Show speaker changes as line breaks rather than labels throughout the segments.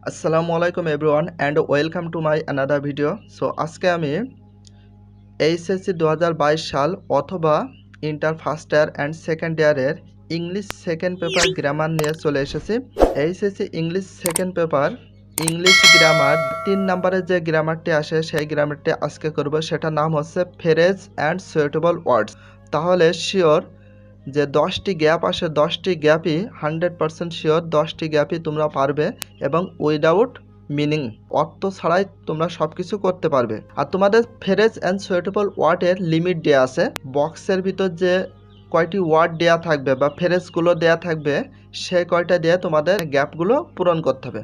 আসসালামু আলাইকুম everyone and welcome to my another video. So আজকে আমি এইচএসসি 2022 সাল অথবা inter first year and second ইয়ারের ইংলিশ সেকেন্ড পেপার গ্রামার নিয়ে চলে এসেছি। HSC English second paper English grammar 3 নম্বরের যে গ্রামারটি আসে সেই গ্রামারটি আজকে করব। সেটার নাম হচ্ছে ফ্রেজ অ্যান্ড সুইটেবল ওয়ার্ডস। তাহলে শিওর যে 10টি গ্যাপ আসে 10টি গ্যাপই 100% শিওর 10টি গ্যাপই তোমরা পারবে এবং উইদাউট মিনিং অর্থ ছাড়াই তোমরা সব কিছু করতে পারবে। আর তোমাদের ফ্রেজ অ্যান্ড সুইটেবল ওয়ার্ডের লিমিট দেওয়া আছে। বক্সের ভিতর যে কয়টি ওয়ার্ড দেওয়া থাকবে বা ফ্রেজগুলো দেওয়া থাকবে সেই কয়টা দিয়ে তোমাদের গ্যাপগুলো পূরণ করতে হবে।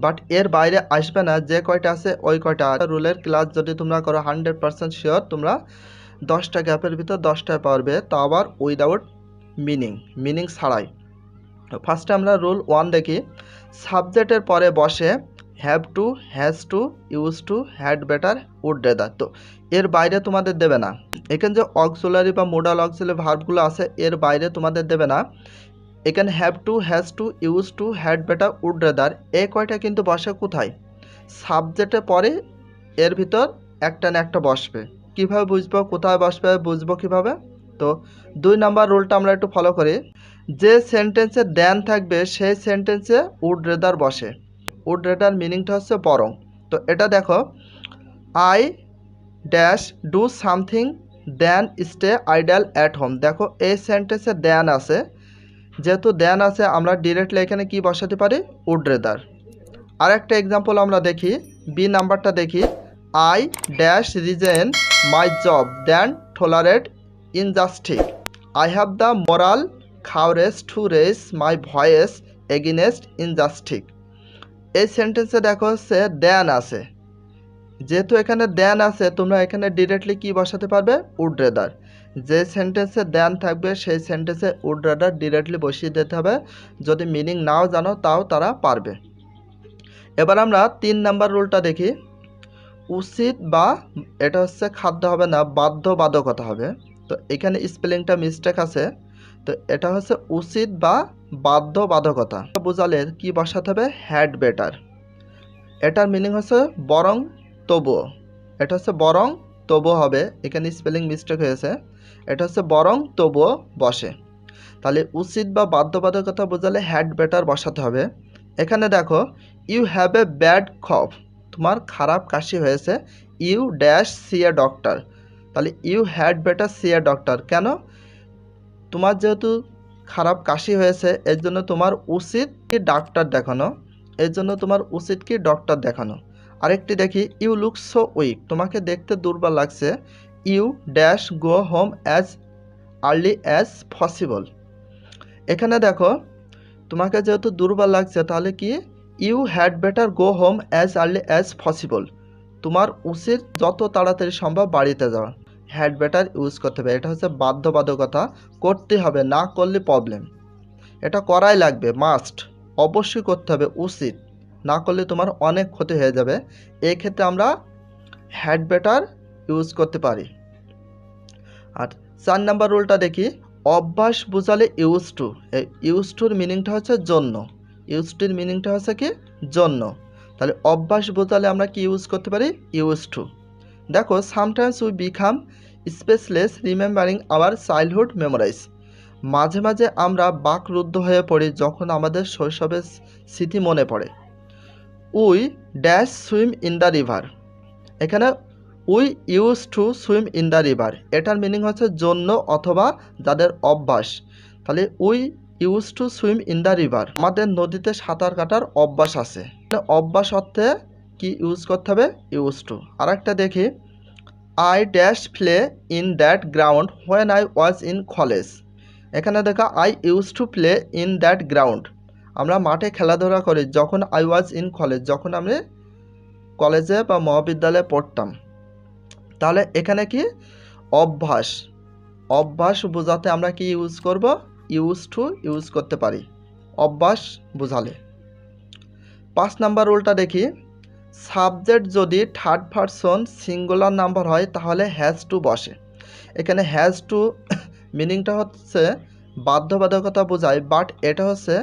বাট এর বাইরে আসবে না, যে কয়টা আছে ওই কয়টা। রুলের ক্লাস যদি তোমরা করো 100% শিওর তোমরা 10টা গ্যাপের ভিতর 10টায় পারবে, তা আবার উইদাউট মিনিং ছাড়াই। ফার্স্টে আমরা রুল 1 দেখি। সাবজেক্টের পরে বসে have to, has to, used to, had better, would rather. তো এর বাইরে তোমাদের দেবে না। এখানে যে অক্সিলারি বা মোডাল অক্সিলারি ভার্বগুলো আছে এর বাইরে তোমাদের দেবে না। এখানে have to, has to, used to, had better, would rather এই কয়টা কিন্তু বসে কোথায়? সাবজেক্টের পরে এর ভিতর একটা না একটা বসবে। কিভাবে বুঝবো কোথায় বসবে, বুঝবো কিভাবে? তো 2 নাম্বার রুলটা আমরা একটু ফলো করি। যে সেন্টেন্সে দেন থাকবে সেই সেন্টেন্সে উড রেদার বসে। উড রেদার মিনিংটা হচ্ছে বরং। তো এটা দেখো, I dash do something than stay idle at home. দেখো এই সেন্টেন্সে দেন আছে, যেহেতু দেন আছে আমরা ডিরেক্টলি এখানে কি বসাতে পারি? Would rather. আর একটা এক্সাম্পল আমরা দেখি, বি নাম্বারটা দেখি। I dash resign my job than tolerate injustice. I have the moral courage to raise my voice against injustice. এই সেন্টেন্সে দেখো হচ্ছে দেন আছে, যেহেতু এখানে দেন আছে তোমরা এখানে ডিরেক্টলি কি বসাতে পারবে? Would rather. যে সেন্টেন্সে দেন থাকবে সেই সেন্টেন্সে উড রেদার ডিরেক্টলি বসিয়ে দিতে হবে। যদি মিনিং নাও জানো তাও তারা পারবে। এবার আমরা 3 নাম্বার রুলটা দেখি। উচিত বা, এটা হচ্ছে খাদ্য হবে না, বাধ্যবাধকতা হবে। তো এখানে স্পেলিংটা মিস্টেক আছে। তো এটা হচ্ছে উচিত বা বাধ্যবাধকতা বোঝালে কি বসাতে হবে? Had better. এটার মিনিং হচ্ছে বরং তবুও। এটা হচ্ছে বরং তবুও হবে, এখানে স্পেলিং মিস্টেক হয়েছে। এটা হচ্ছে বরং তবুও বসে। তাহলে উচিত বা বাধ্যবাধকতা বোঝালে হ্যাড বেটার বসাতে হবে। এখানে দেখো, you have a bad cough, তোমার খারাপ কাশি হয়েছে। You dash see a doctor. তাহলে you had better see a doctor. কেন? তোমার যেহেতু খারাপ কাশি হয়েছে এর জন্য তোমার উচিত কি ডাক্তার দেখানো, এর জন্য তোমার উচিত কি ডক্টর দেখানো। আরেকটি দেখি, ইউ লুক সো উইক, তোমাকে দেখতে দুর্বল লাগছে। You dash go home as early as possible. এখানে দেখো তোমাকে যেহেতু দুর্বল লাগছে তাহলে কি? You had better go home as early as possible. তোমার উচিত যত তাড়াতাড়ি সম্ভব বাড়িতে যাওয়া। হ্যাড বেটার ইউজ করতে হবে। এটা হচ্ছে বাধ্যবাধকতা, করতে হবে, না করলে প্রবলেম। এটা করাই লাগবে, মাস্ট, অবশ্যই করতে হবে, উচিত। না করলে তোমার অনেক ক্ষতি হয়ে যাবে। এই ক্ষেত্রে আমরা হ্যাড বেটার ইউজ করতে পারি। আর 4 নাম্বার রুলটা দেখি। অভ্যাস বোঝালে ইউজ টু। এই ইউজ টুর মিনিংটা হচ্ছে জন্য। ইউজ টুর মিনিংটা হচ্ছে কি? জন্য। তাহলে অভ্যাস বোঝালে আমরা কি ইউজ করতে পারি? Use to. দেখো, sometimes we become spaceless remembering our childhood memories. মাঝে মাঝে আমরা বাকরুদ্ধ হয়ে পড়ি যখন আমাদের শৈশবের স্মৃতি মনে পড়ে। We dash swim in the river. এখানে we use to swim in the river, এটার মিনিং হচ্ছে জন্য অথবা যাদের অভ্যাস। তাহলে we use to swim in the river, আমাদের নদীতে সাঁতার কাটার অভ্যাস আছে। অভ্যাস অর্থে কি ইউজ করতে হবে? Use to. আর একটা দেখি, I dash play in that ground when I was in college. এখানে দেখা, I use to play in that ground, আমরা মাঠে খেলাধুলা করি যখন আই ওয়াজ ইন কলেজ, যখন আমি কলেজে বা মহাবিদ্যালয়ে পড়তাম। তাহলে এখানে কি? অভ্যাস। অভ্যাস বোঝাতে আমরা কি ইউজ করব? ইউজ টু ইউজ করতে পারি অভ্যাস বোঝালে। 5 নাম্বার রুলটা দেখি। সাবজেক্ট যদি থার্ড পারসন সিঙ্গুলার নাম্বার হয় তাহলে হ্যাজ টু বসে। এখানে হ্যাজ টু মিনিংটা হচ্ছে বাধ্যবাধকতা বোঝায়, বাট এটা হচ্ছে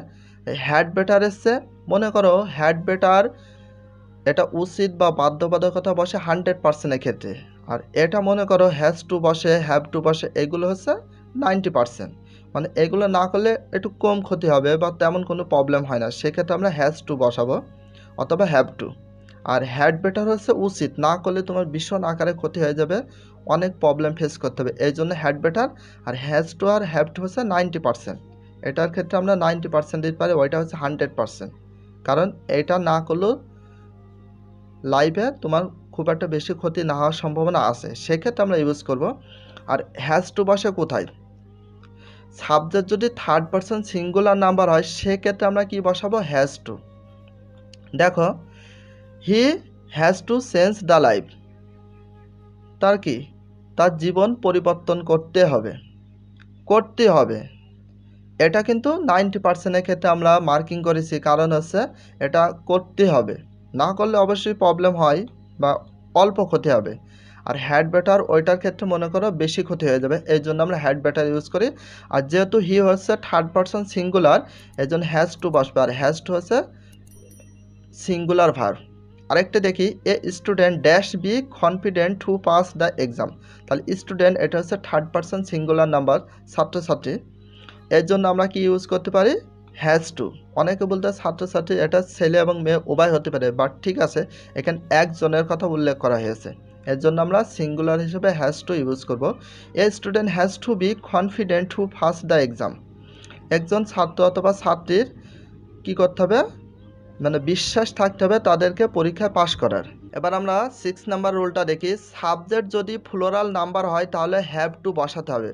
হ্যাড বেটার এসছে মনে করো হ্যাড বেটার এটা উচিত বা বাধ্যবাধকতা বসে 100%-এর ক্ষেত্রে, আর এটা মনে করো হ্যাজ টু বসে, হ্যাভ টু বসে, এগুলো হচ্ছে 90%। মানে এগুলো না করলে একটু কম ক্ষতি হবে বা তেমন কোনো প্রবলেম হয় না, সেক্ষেত্রে আমরা হ্যাজ টু বসাবো অথবা হ্যাভ টু। আর হ্যাড বেটার হচ্ছে উচিত, না করলে তোমার ভীষণ আকারে ক্ষতি হয়ে যাবে, অনেক প্রবলেম ফেস করতে হবে, এই জন্য হ্যাড বেটার। আর হ্যাজ টু আর হ্যাভ টু হচ্ছে 90%, এটার ক্ষেত্রে আমরা 90% দিতে পারি, ওইটা হচ্ছে 100%। কারণ এটা না করলেও লাইফে তোমার খুব একটা বেশি ক্ষতি না হওয়ার সম্ভাবনা আছে, সেক্ষেত্রে আমরা ইউজ করব। আর হ্যাজ টু বসে কোথায়? সাবজেক্ট যদি থার্ড পারসন সিঙ্গুলার নাম্বার হয় সেক্ষেত্রে আমরা কি বসাবো? Has to. দেখো he has to change the life, তার কি, তার জীবন পরিবর্তন করতে হবে, করতে হবে। এটা কিন্তু 90%-এর ক্ষেত্রে আমরা মার্কিং করেছি, কারণ হচ্ছে এটা করতে হবে, না করলে অবশ্যই প্রবলেম হয় বা অল্প ক্ষতি হবে। আর হ্যাড বেটার ওইটার ক্ষেত্রে মনে করো বেশি ক্ষতি হয়ে যাবে, এই জন্য আমরা হ্যাড বেটার ইউজ করি। আর যেহেতু হি হচ্ছে থার্ড পারসন সিঙ্গুলার, এই জন্য হ্যাজ টু বসবে, আর হ্যাজ টু হচ্ছে সিঙ্গুলার ভার্ব। আরেকটা দেখি, a student dash be confident to pass the exam. তাহলে স্টুডেন্ট এটা হচ্ছে থার্ড পারসন সিঙ্গুলার নাম্বার, ছাত্রছাত্রী, এর জন্য আমরা কি ইউজ করতে পারি? Has to. অনেকে বলতে ছাত্রছাত্রী এটা ছেলে এবং মেয়ে উভয় হতে পারে, বাট ঠিক আছে, এখানে একজনের কথা উল্লেখ করা হয়েছে, এর জন্য আমরা সিঙ্গুলার হিসেবে হ্যাজ টু ইউজ করব। A student has to be confident to pass the exam. একজন ছাত্র অথবা ছাত্রীর কি করতে হবে? মানে বিশ্বাস থাকতে হবে তাদেরকে পরীক্ষায় পাশ করার। এবার আমরা 6 নাম্বার রুলটা দেখি। সাবজেক্ট যদি ফ্লোরাল নাম্বার হয় তাহলে হ্যাভ টু বসাতে হবে।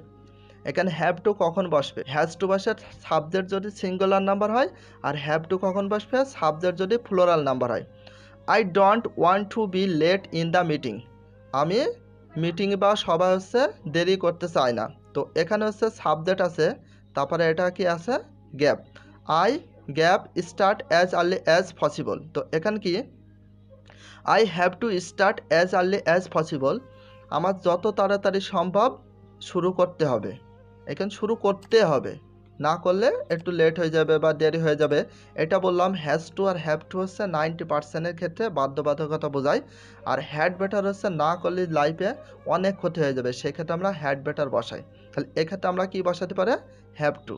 এখানে হ্যাভ টু কখন বসবে? হ্যাজ টু বসে সাবজেক্ট যদি সিঙ্গুলার নাম্বার হয়, আর হ্যাভ টু কখন বসবে? সাবজেক্ট যদি ফ্লোরাল নাম্বার হয়। I don't want to be late in the meeting. আমি মিটিং বা সবাই হচ্ছে দেরি করতে চাই না। তো এখানে হচ্ছে সাবজেক্ট আছে, তারপরে এটা কি আছে? Gap. I gap start as early as possible. তো এখানে কি? I have to start as early as possible. আমার যত তাড়াতাড়ি সম্ভব শুরু করতে হবে। এখানে শুরু করতে হবে, না করলে একটু লেট হয়ে যাবে বা দেরি হয়ে যাবে। এটা বললাম হ্যাজ টু আর হ্যাভ টু হচ্ছে 90%-এর ক্ষেত্রে বাধ্যবাধকতা বোঝায়। আর হ্যাড বেটার হচ্ছে না করলে লাইফে অনেক ক্ষতি হয়ে যাবে, সেক্ষেত্রে আমরা হ্যাড বেটার বসাই। তাহলে এক্ষেত্রে আমরা কি বসাতে পারি? Have to.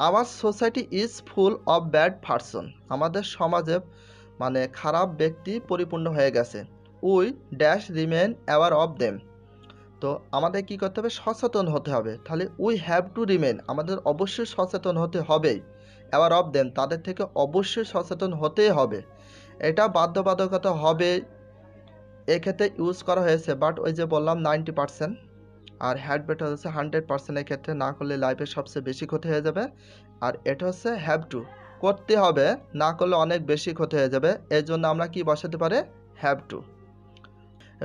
Our society is full of bad person. আমাদের সমাজে মানে খারাপ ব্যক্তি পরিপূর্ণ হয়ে গেছে। We dash remain aware of them. তো আমাদের কি করতে হবে? সচেতন হতে হবে। তাহলে উই হ্যাভ টু রিমেন, আমাদের অবশ্যই সচেতন হতে হবেই। অ্যাওয়ার অফ দেম, তাদের থেকে অবশ্যই সচেতন হতেই হবে, এটা বাধ্যবাধকতা হবে, এক্ষেত্রে ইউজ করা হয়েছে। বাট ওই যে বললাম 90%, আর হ্যাড বেটার হচ্ছে 100%-এর ক্ষেত্রে, না করলে লাইফে সবচেয়ে বেশি ক্ষতি হয়ে যাবে। আর এটা হচ্ছে হ্যাভ টু, করতে হবে, না করলে অনেক বেশি ক্ষতি হয়ে যাবে, এই জন্য আমরা কি বসাতে পারি? Have to.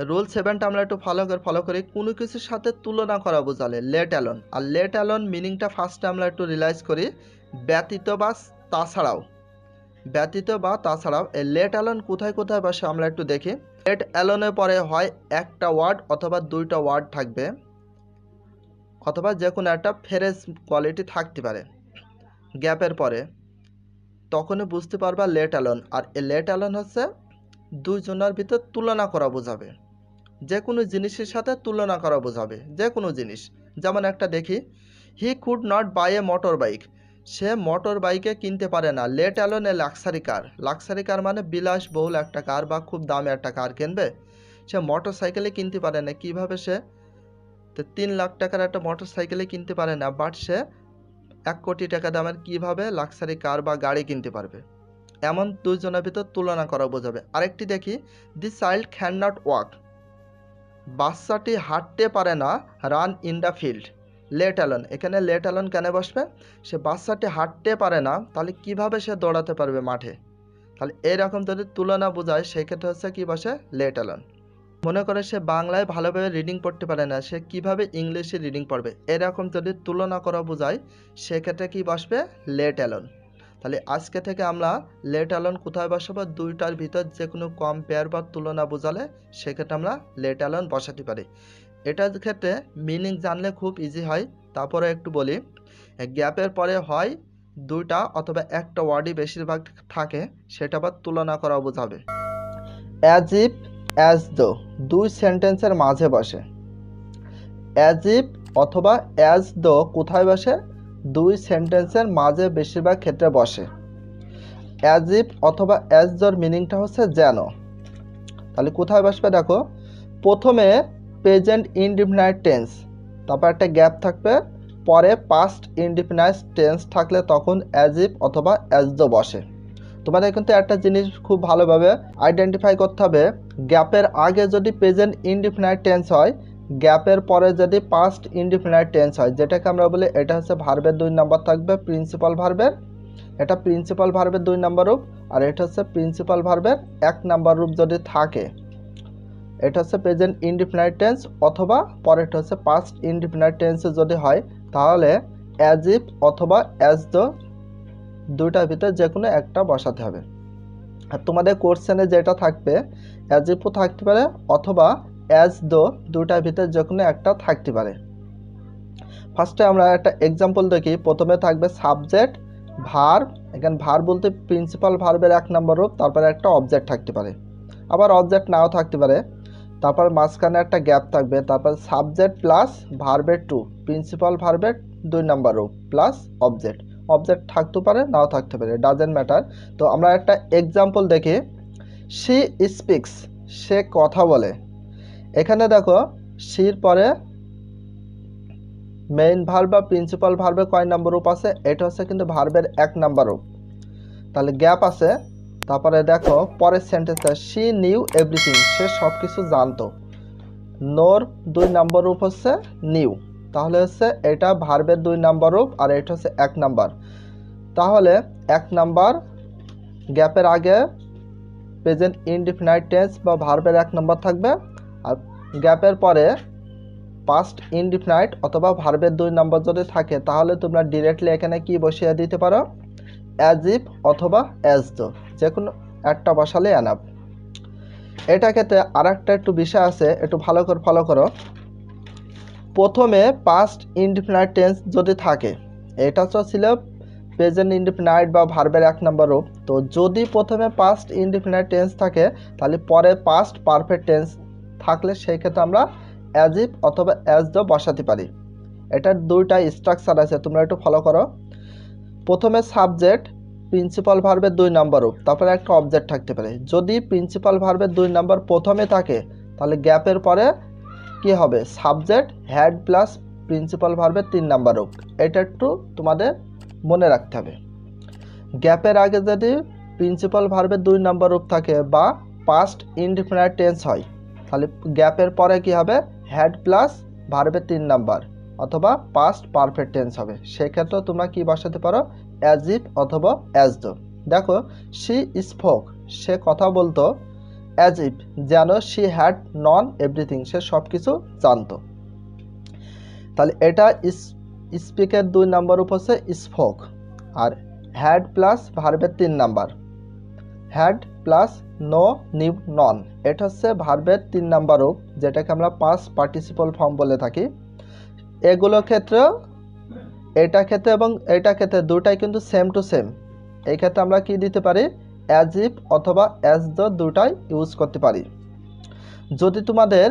রুল 7টা আমরা একটু ফলো করি। কোনো কিছুর সাথে তুলনা করা বোঝালে লেট অ্যালোন। আর লেট অ্যালোন মিনিংটা ফার্স্টে আমরা একটু রিয়েলাইজ করি, ব্যতীত বা তাছাড়াও। ব্যতীত বা তাছাড়াও এই লেট অ্যালোন কোথায় কোথায় বসে আমরা একটু দেখি। লেট অ্যালোনের পরে হয় একটা ওয়ার্ড অথবা দুইটা ওয়ার্ড থাকবে, অথবা যে কোনো একটা ফ্রেজ কোয়ালিটি থাকতে পারে গ্যাপের পরে, তখনই বুঝতে পারবা লেট অ্যালোন। আর এই লেট অ্যালোন হচ্ছে দুইজনের ভিতর তুলনা করা বোঝাবে, যে কোনো জিনিসের সাথে তুলনা করা বোঝাবে, যে কোনো জিনিস। যেমন একটা দেখি, he could not buy a motorbike. সে মোটর বাইকে কিনতে পারে না। Let alone a luxury car. Luxury car মানে বিলাসবহুল একটা কার বা খুব দামি একটা কার কিনবে, সে মোটর সাইকেলে কিনতে পারে না। কিভাবে সে? তো 3 লাখ টাকার একটা মোটর সাইকেলে কিনতে পারে না, বাট সে 1 কোটি টাকা দামের কিভাবে লাক্সারি কার বা গাড়ি কিনতে পারবে। এমন দুইজনের ভিতর তুলনা করা বোঝাবে। আরেকটি দেখি, the child can not walk. বাচ্চাটি হাঁটতে পারে না, run in the field. Let alone, এখানে লেট অ্যালোন কেন বসবে? সে বাচ্চাটি হাঁটতে পারে না, তাহলে কিভাবে সে দৌড়াতে পারবে মাঠে? তাহলে এরকম যদি তুলনা বোঝায় সেক্ষেত্রে হচ্ছে কি বসে? Let alone. মনে করে সে বাংলায় ভালোভাবে রিডিং পড়তে পারে না, সে কিভাবে ইংলিশে রিডিং পড়বে? এরকম যদি তুলনা করা বোঝায় সেক্ষেত্রে কি বসবে? Let alone. তাহলে আজকে থেকে আমরা লেট অ্যালোন কোথায় বসাবো? দুইটার ভিতর যে কোনো কম্পেয়ার বা তুলনা বোঝালে সেক্ষেত্রে আমরা লেট অ্যালোন বসাতে পারি। এটার ক্ষেত্রে মিনিং জানলে খুব ইজি হয়। তারপরে একটু বলি, গ্যাপের পরে হয় দুইটা অথবা একটা ওয়ার্ডই বেশিরভাগ থাকে, সেটা আবার তুলনা করা বোঝাবে। অ্যাজ ইফ, অ্যাজ দো দুই সেন্টেন্সের মাঝে বসে। অ্যাজ ইফ অথবা অ্যাজ দো কোথায় বসে? দুই সেন্টেন্সের মাঝে বেশিরভাগ ক্ষেত্রে বসে। অ্যাজ ইফ অথবা অ্যাজ দোর মিনিংটা হচ্ছে যেন। তাহলে কোথায় বসবে দেখো, প্রথমে প্রেজেন্ট ইনডিফিনাইট টেন্স, তারপর একটা গ্যাপ থাকবে, পরে পাস্ট ইনডিফিনাইট টেন্স থাকলে তখন অ্যাজ ইফ অথবা অ্যাজ দো বসে। তোমাদের কিন্তু একটা জিনিস খুব ভালোভাবে আইডেন্টিফাই করতে হবে, গ্যাপের আগে যদি প্রেজেন্ট ইনডিফিনাইট টেন্স হয়, গ্যাপের পরে যদি পাস্ট ইনডিফিনাইট টেন্স হয়, যেটাকে আমরা বলি এটা হচ্ছে ভার্বের 2 নাম্বার থাকবে, প্রিন্সিপাল ভার্বের, এটা প্রিন্সিপাল ভার্বের 2 নাম্বার রূপ, আর এটা হচ্ছে প্রিন্সিপাল ভার্বের 1 নাম্বার রূপ যদি থাকে, এটা হচ্ছে প্রেজেন্ট ইনডিফিনাইট টেন্স, অথবা পরেরটা হচ্ছে পাস্ট ইনডিফিনাইট টেন্সে যদি হয়, তাহলে অ্যাজ ইফ অথবা অ্যাজ দো দুইটার ভিতরে যে কোনো একটা বসাতে হবে। আর তোমাদের কোশ্চেনে যেটা থাকবে, অ্যাজ ইফও থাকতে পারে অথবা অ্যাজ দো, দুইটার ভিতরে যে কোনো একটা থাকতে পারে। ফার্স্টে আমরা একটা এক্সাম্পল দেখি। প্রথমে থাকবে সাবজেক্ট, ভার্ব, এখানে ভার্ব বলতে প্রিন্সিপাল ভার্বের 1 নম্বর রূপ, তারপরে একটা অবজেক্ট থাকতে পারে, আবার অবজেক্ট নাও থাকতে পারে, তারপর মাঝখানে একটা গ্যাপ থাকবে, তারপর সাবজেক্ট প্লাস ভার্বের 2, প্রিন্সিপাল ভার্বের 2 নম্বর রূপ প্লাস অবজেক্ট। অবজেক্ট থাকতে পারে নাও থাকতে পারে, ডাজেন্ট ম্যাটার। তো আমরা একটা এক্সাম্পল দেখি। শি স্পিক্স, সে কথা বলে। এখানে দেখো শির পরে মেইন ভার্ব বা প্রিন্সিপাল ভার্বের কয় নম্বর রূপ আছে? এটা হচ্ছে কিন্তু ভার্বের 1 নম্বর রূপ, তাহলে গ্যাপ আছে। তারপরে দেখো পরের সেন্টেন্সটা, শি নিউ এভরিথিং, সে সব কিছু জানতো। নোর 2 নম্বর রূপ হচ্ছে নিউ, তাহলে হচ্ছে এটা ভার্বের 2 নম্বর রূপ আর এটা হচ্ছে 1 নাম্বার। তাহলে 1 নাম্বার গ্যাপের আগে প্রেজেন্ট ইনডিফিনাইট টেন্স বা ভার্বের 1 নাম্বার থাকবে, আর গ্যাপের পরে পাস্ট ইনডিফিনাইট অথবা ভার্বের 2 নম্বর যদি থাকে, তাহলে তোমরা ডিরেক্টলি এখানে কি বসিয়ে দিতে পারো? অ্যাজ ইফ অথবা অ্যাজ দো, যে কোনো একটা বসালে এনাফ। এটা ক্ষেত্রে আর একটা একটু বিষয় আছে, একটু ভালো করে ফলো করো। প্রথমে পাস্ট ইনডিফিনাইট টেন্স যদি থাকে, এটা তো ছিল প্রেজেন্ট ইনডিফিনাইট বা ভার্বের 1 নম্বর রূপ, তো যদি প্রথমে পাস্ট ইনডিফিনাইট টেন্স থাকে, তাহলে পরে পাস্ট পারফেক্ট টেন্স থাকলে সেই ক্ষেত্রে আমরা অ্যাজ ইফ অথবা অ্যাজ দো বসাতে পারি। এটার দুইটা স্ট্রাকচার আছে, তোমরা একটু ফলো করো। প্রথমে সাবজেক্ট, প্রিন্সিপাল ভার্বের 2 নম্বর রূপ, তারপরে একটা অবজেক্ট থাকতে পারে। যদি প্রিন্সিপাল ভার্বের 2 নম্বর প্রথমে থাকে, তাহলে গ্যাপের পরে কি হবে? সাবজেক্ট হ্যাড প্লাস প্রিন্সিপাল ভার্বের 3 নম্বর রূপ। এটা একটু তোমাদের মনে রাখতে হবে। গ্যাপের আগে যদি প্রিন্সিপাল ভার্বের 2 নম্বর রূপ থাকে বা পাস্ট ইনডিফিনাইট টেন্স হয়, তাহলে গ্যাপের পরে কি হবে? হ্যাড প্লাস ভার্বের 3 নাম্বার অথবা পাস্ট পারফেক্ট টেন্স হবে। সেক্ষেত্রে তোমরা কি বসাতে পারো? অ্যাজ ইফ অথবা অ্যাজ দো। দেখো শি স্পোক, সে কথা বলতো, অ্যাজ ইফ যেন শি হ্যাড নন এভরিথিং, সে সব কিছু জানতো। তাহলে এটা স্পিকের 2 নাম্বার রূপ হচ্ছে স্পোক, আর হ্যাড প্লাস ভার্বের 3 number, had plus no new noun, এটা হচ্ছে ভার্বের 3 নাম্বার রূপ, যেটাকে আমরা পাস্ট পার্টিসিপল ফর্ম বলে থাকি। এগুলো ক্ষেত্রেও এটা ক্ষেত্রে এবং এটা ক্ষেত্রে দুটাই কিন্তু সেম টু সেম। এই ক্ষেত্রে আমরা কি দিতে পারি? অ্যাজ ইফ অথবা অ্যাজ দো দুটাই ইউজ করতে পারি। যদি তোমাদের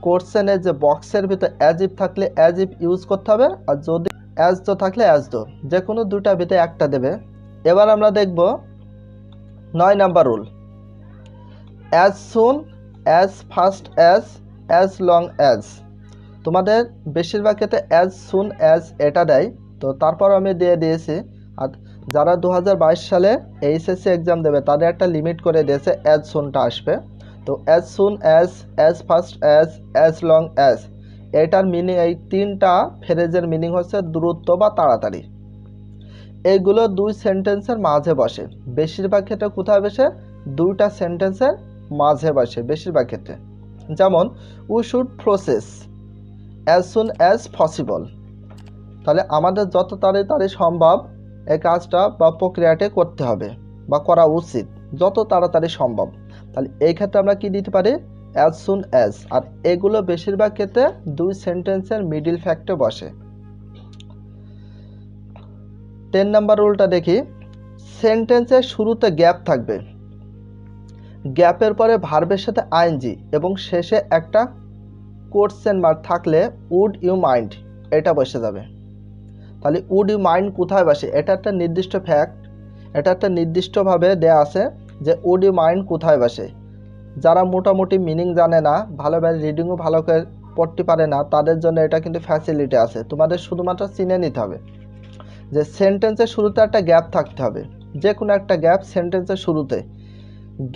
কোশ্চেনে যে বক্সের ভিতরে অ্যাজ ইফ থাকলে অ্যাজ ইফ ইউজ করতে হবে, আর যদি অ্যাজ দো থাকলে অ্যাজ দো, যে কোনো দুটার ভিতরে একটা দেবে। এবার আমরা দেখব 9 number rule, as soon, as fast as long as. তোমাদের বেশিরভাগ ক্ষেত্রে অ্যাজ সুন অ্যাজ এটা দেয়, তো তারপর আমি দিয়ে দিয়েছি। আর যারা 2022 সালে এইচএসসি এক্সাম দেবে তাদের একটা লিমিট করে দিয়েছে, অ্যাজ সুনটা আসবে। তো as soon as fast as long as, এটার মিনিং, এই 3টা ফ্রেজের মিনিং হচ্ছে দ্রুত বা তাড়াতাড়ি। এইগুলো 2 সেন্টেন্সের মাঝে বসে। বেশিরভাগ ক্ষেত্রে কোথায় বসে? 2টা সেন্টেন্সের মাঝে বসে বেশিরভাগ ক্ষেত্রে। যেমন we should process as soon as possible, তাহলে আমাদের যত তাড়াতাড়ি সম্ভব এই কাজটা বা প্রক্রিয়াটি করতে হবে বা করা উচিত, যত তাড়াতাড়ি সম্ভব। তাহলে এই ক্ষেত্রে আমরা কি দিতে পারি? As soon as. আর এগুলো বেশিরভাগ ক্ষেত্রে 2 সেন্টেন্সের মিডিল ফ্যাক্টে বসে। 10 নাম্বার রুলটা দেখি। সেন্টেন্সের শুরুতে গ্যাপ থাকবে, গ্যাপের পরে ভার্বের সাথে আইএনজি এবং শেষে একটা কোশ্চেন মার্ক থাকলে উড ইউ মাইন্ড এটা বসে যাবে। তাহলে উড ইউ মাইন্ড কোথায় বসে, এটা একটা নির্দিষ্ট ফ্যাক্ট, এটা একটা নির্দিষ্টভাবে দেয়া আছে যে উড ইউ মাইন্ড কোথায় বসে। যারা মোটামুটি মিনিং জানে না, ভালোভাবে রিডিংও ভালো করে পড়তে পারে না, তাদের জন্য এটা কিন্তু ফ্যাসিলিটি আছে। তোমাদের শুধুমাত্র চিনে নিতে হবে যে সেন্টেন্সের শুরুতে একটা গ্যাপ থাকতে হবে, যে কোনো একটা গ্যাপ সেন্টেন্সের শুরুতে।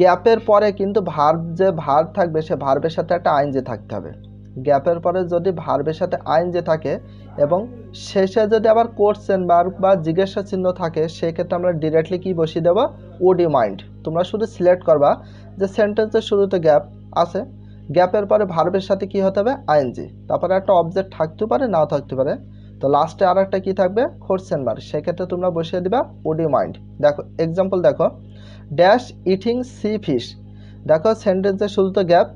গ্যাপের পরে কিন্তু যে ভার্ব থাকবে সে ভার্বের সাথে একটা আইএনজি থাকতে হবে। গ্যাপের পরে যদি ভার্বের সাথে আইএনজি থাকে এবং শেষে যদি আবার কোশ্চেন মার্ক বা জিজ্ঞাসা চিহ্ন থাকে, সেক্ষেত্রে আমরা ডিরেক্টলি কি বসিয়ে দেবো, উড ইউ মাইন্ড। তোমরা শুধু সিলেক্ট করবা যে সেন্টেন্সের শুরুতে গ্যাপ আছে, গ্যাপের পরে ভার্বের সাথে কি হতে হবে, আইএনজি, তারপরে একটা অবজেক্ট থাকতে পারে নাও থাকতে পারে, তো লাস্টে আর একটা কী থাকবে, কোশ্চেন মার্ক, সেক্ষেত্রে তোমরা বসিয়ে দিবা উড ইউ মাইন্ড। দেখো এক্সাম্পল দেখো, ড্যাশ ইটিং সি ফিশ। দেখো সেন্টেন্সের শুরুতে গ্যাপ,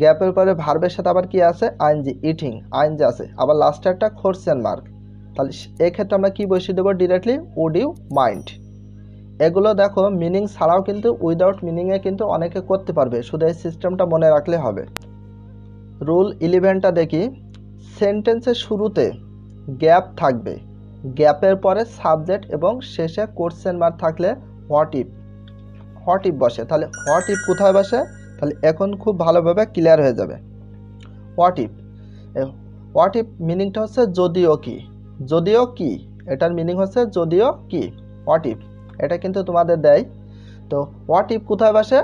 গ্যাপের পরে ভার্বের সাথে আবার কি আছে, আইএনজি, ইটিং আইএনজি আছে, আবার লাস্টে একটা কোশ্চেন মার্ক। তাহলে এক্ষেত্রে আমরা কি বসিয়ে দেবো, ডিরেক্টলি উড ইউ মাইন্ড। এগুলো দেখো মিনিং ছাড়াও কিন্তু উইদাউট মিনিংয়ে কিন্তু অনেকে করতে পারবে, শুধু এই সিস্টেমটা মনে রাখলে হবে। রুল 11টা দেখি। সেন্টেন্সের শুরুতে গ্যাপ থাকবে, গ্যাপের পরে সাবজেক্ট এবং শেষে কোশ্চেন মার্ক থাকলে হোয়াট ইফ বসে। তাহলে হোয়াট ইফ কোথায় বসে, তাহলে এখন খুব ভালোভাবে ক্লিয়ার হয়ে যাবে। হোয়াট ইফ মিনিংটা হচ্ছে যদিও কি, এটার মিনিং হচ্ছে যদিও কি, হোয়াট ইফ, এটা কিন্তু তোমাদের দেয়। তো হোয়াট ইফ কোথায় বসে,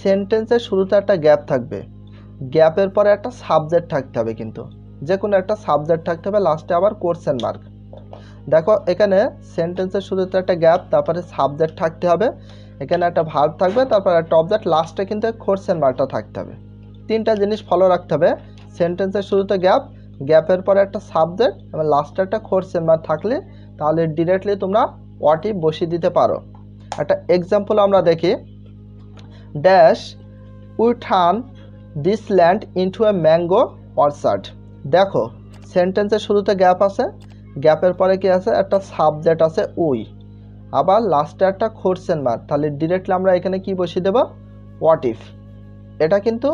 সেন্টেন্সের শুরুতে একটা গ্যাপ থাকবে, গ্যাপের পরে একটা সাবজেক্ট থাকতে হবে, কিন্তু যে কোনো একটা সাবজেক্ট থাকতে হবে, লাস্টে আবার কোশ্চেন মার্ক। দেখো এখানে সেন্টেন্সের শুরুতে একটা গ্যাপ, তারপরে সাবজেক্ট থাকতে হবে, এখানে একটা ভার্ব থাকবে, তারপর একটা অবজেক্ট, লাস্টে কিন্তু কোশ্চেন মার্কটা থাকতে হবে। তিনটা জিনিস ফলো রাখতে হবে, সেন্টেন্সের শুরুতে গ্যাপ, গ্যাপের পরে একটা সাবজেক্ট এবং লাস্টে একটা কোশ্চেন মার্ক থাকলে তাহলে ডিরেক্টলি তোমরা হোয়াট ইফ বসিয়ে দিতে পারো। একটা এক্সাম্পল আমরা দেখি, dash we turn this land into a mango orchard. দেখো সেন্টেন্সের শুরুতে গ্যাপ আছে, গ্যাপের পরে কি আছে, একটা সাবজেক্ট আছে উই, আবার লাস্টে একটা কোশ্চেন মার্ক, তাহলে ডিরেক্টলি আমরা এখানে কি বসিয়ে দেব, হোয়াট ইফ। এটা কিন্তু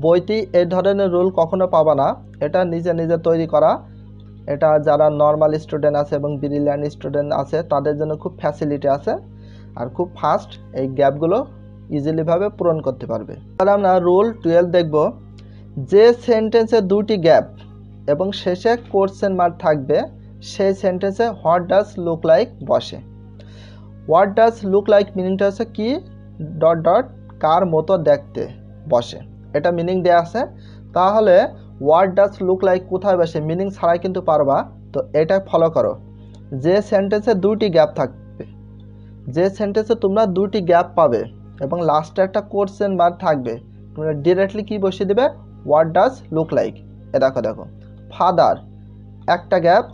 বইতে এই ধরনের রুল কখনো পাবা না, এটা নিজে নিজে তৈরি করা। এটা যারা নর্মাল স্টুডেন্ট আছে এবং ব্রিলিয়ান্ট স্টুডেন্ট আছে তাদের জন্য খুব ফ্যাসিলিটি আছে, আর খুব ফাস্ট এই গ্যাপগুলো ইজিলিভাবে পূরণ করতে পারবে। তাহলে আমরা রুল 12 দেখব। যে সেন্টেন্সে দুটি গ্যাপ এবং শেষে কোশ্চেন মার্ক থাকবে সেই সেন্টেন্সে হোয়াট ডাজ লুক লাইক বসে। হোয়াট ডাজ লুক লাইক মিনিংটা হচ্ছে কি ডট ডট কার মতো দেখতে বসে, এটা মিনিং দেওয়া আছে। তাহলে হোয়াট ডাজ লুক লাইক কোথায় বসে, মিনিং ছাড়াই কিন্তু পারবা। তো এটা ফলো করো, যে সেন্টেন্সে দুটি গ্যাপ থাকবে, যে সেন্টেন্সে তোমরা দুটি গ্যাপ পাবে এবং লাস্টে একটা কোশ্চেন মার্ক থাকবে, তোমরা ডিরেক্টলি কি বসিয়ে দেবে, হোয়াট ডাজ লুক লাইক। দেখো ফাদার, একটা গ্যাপ,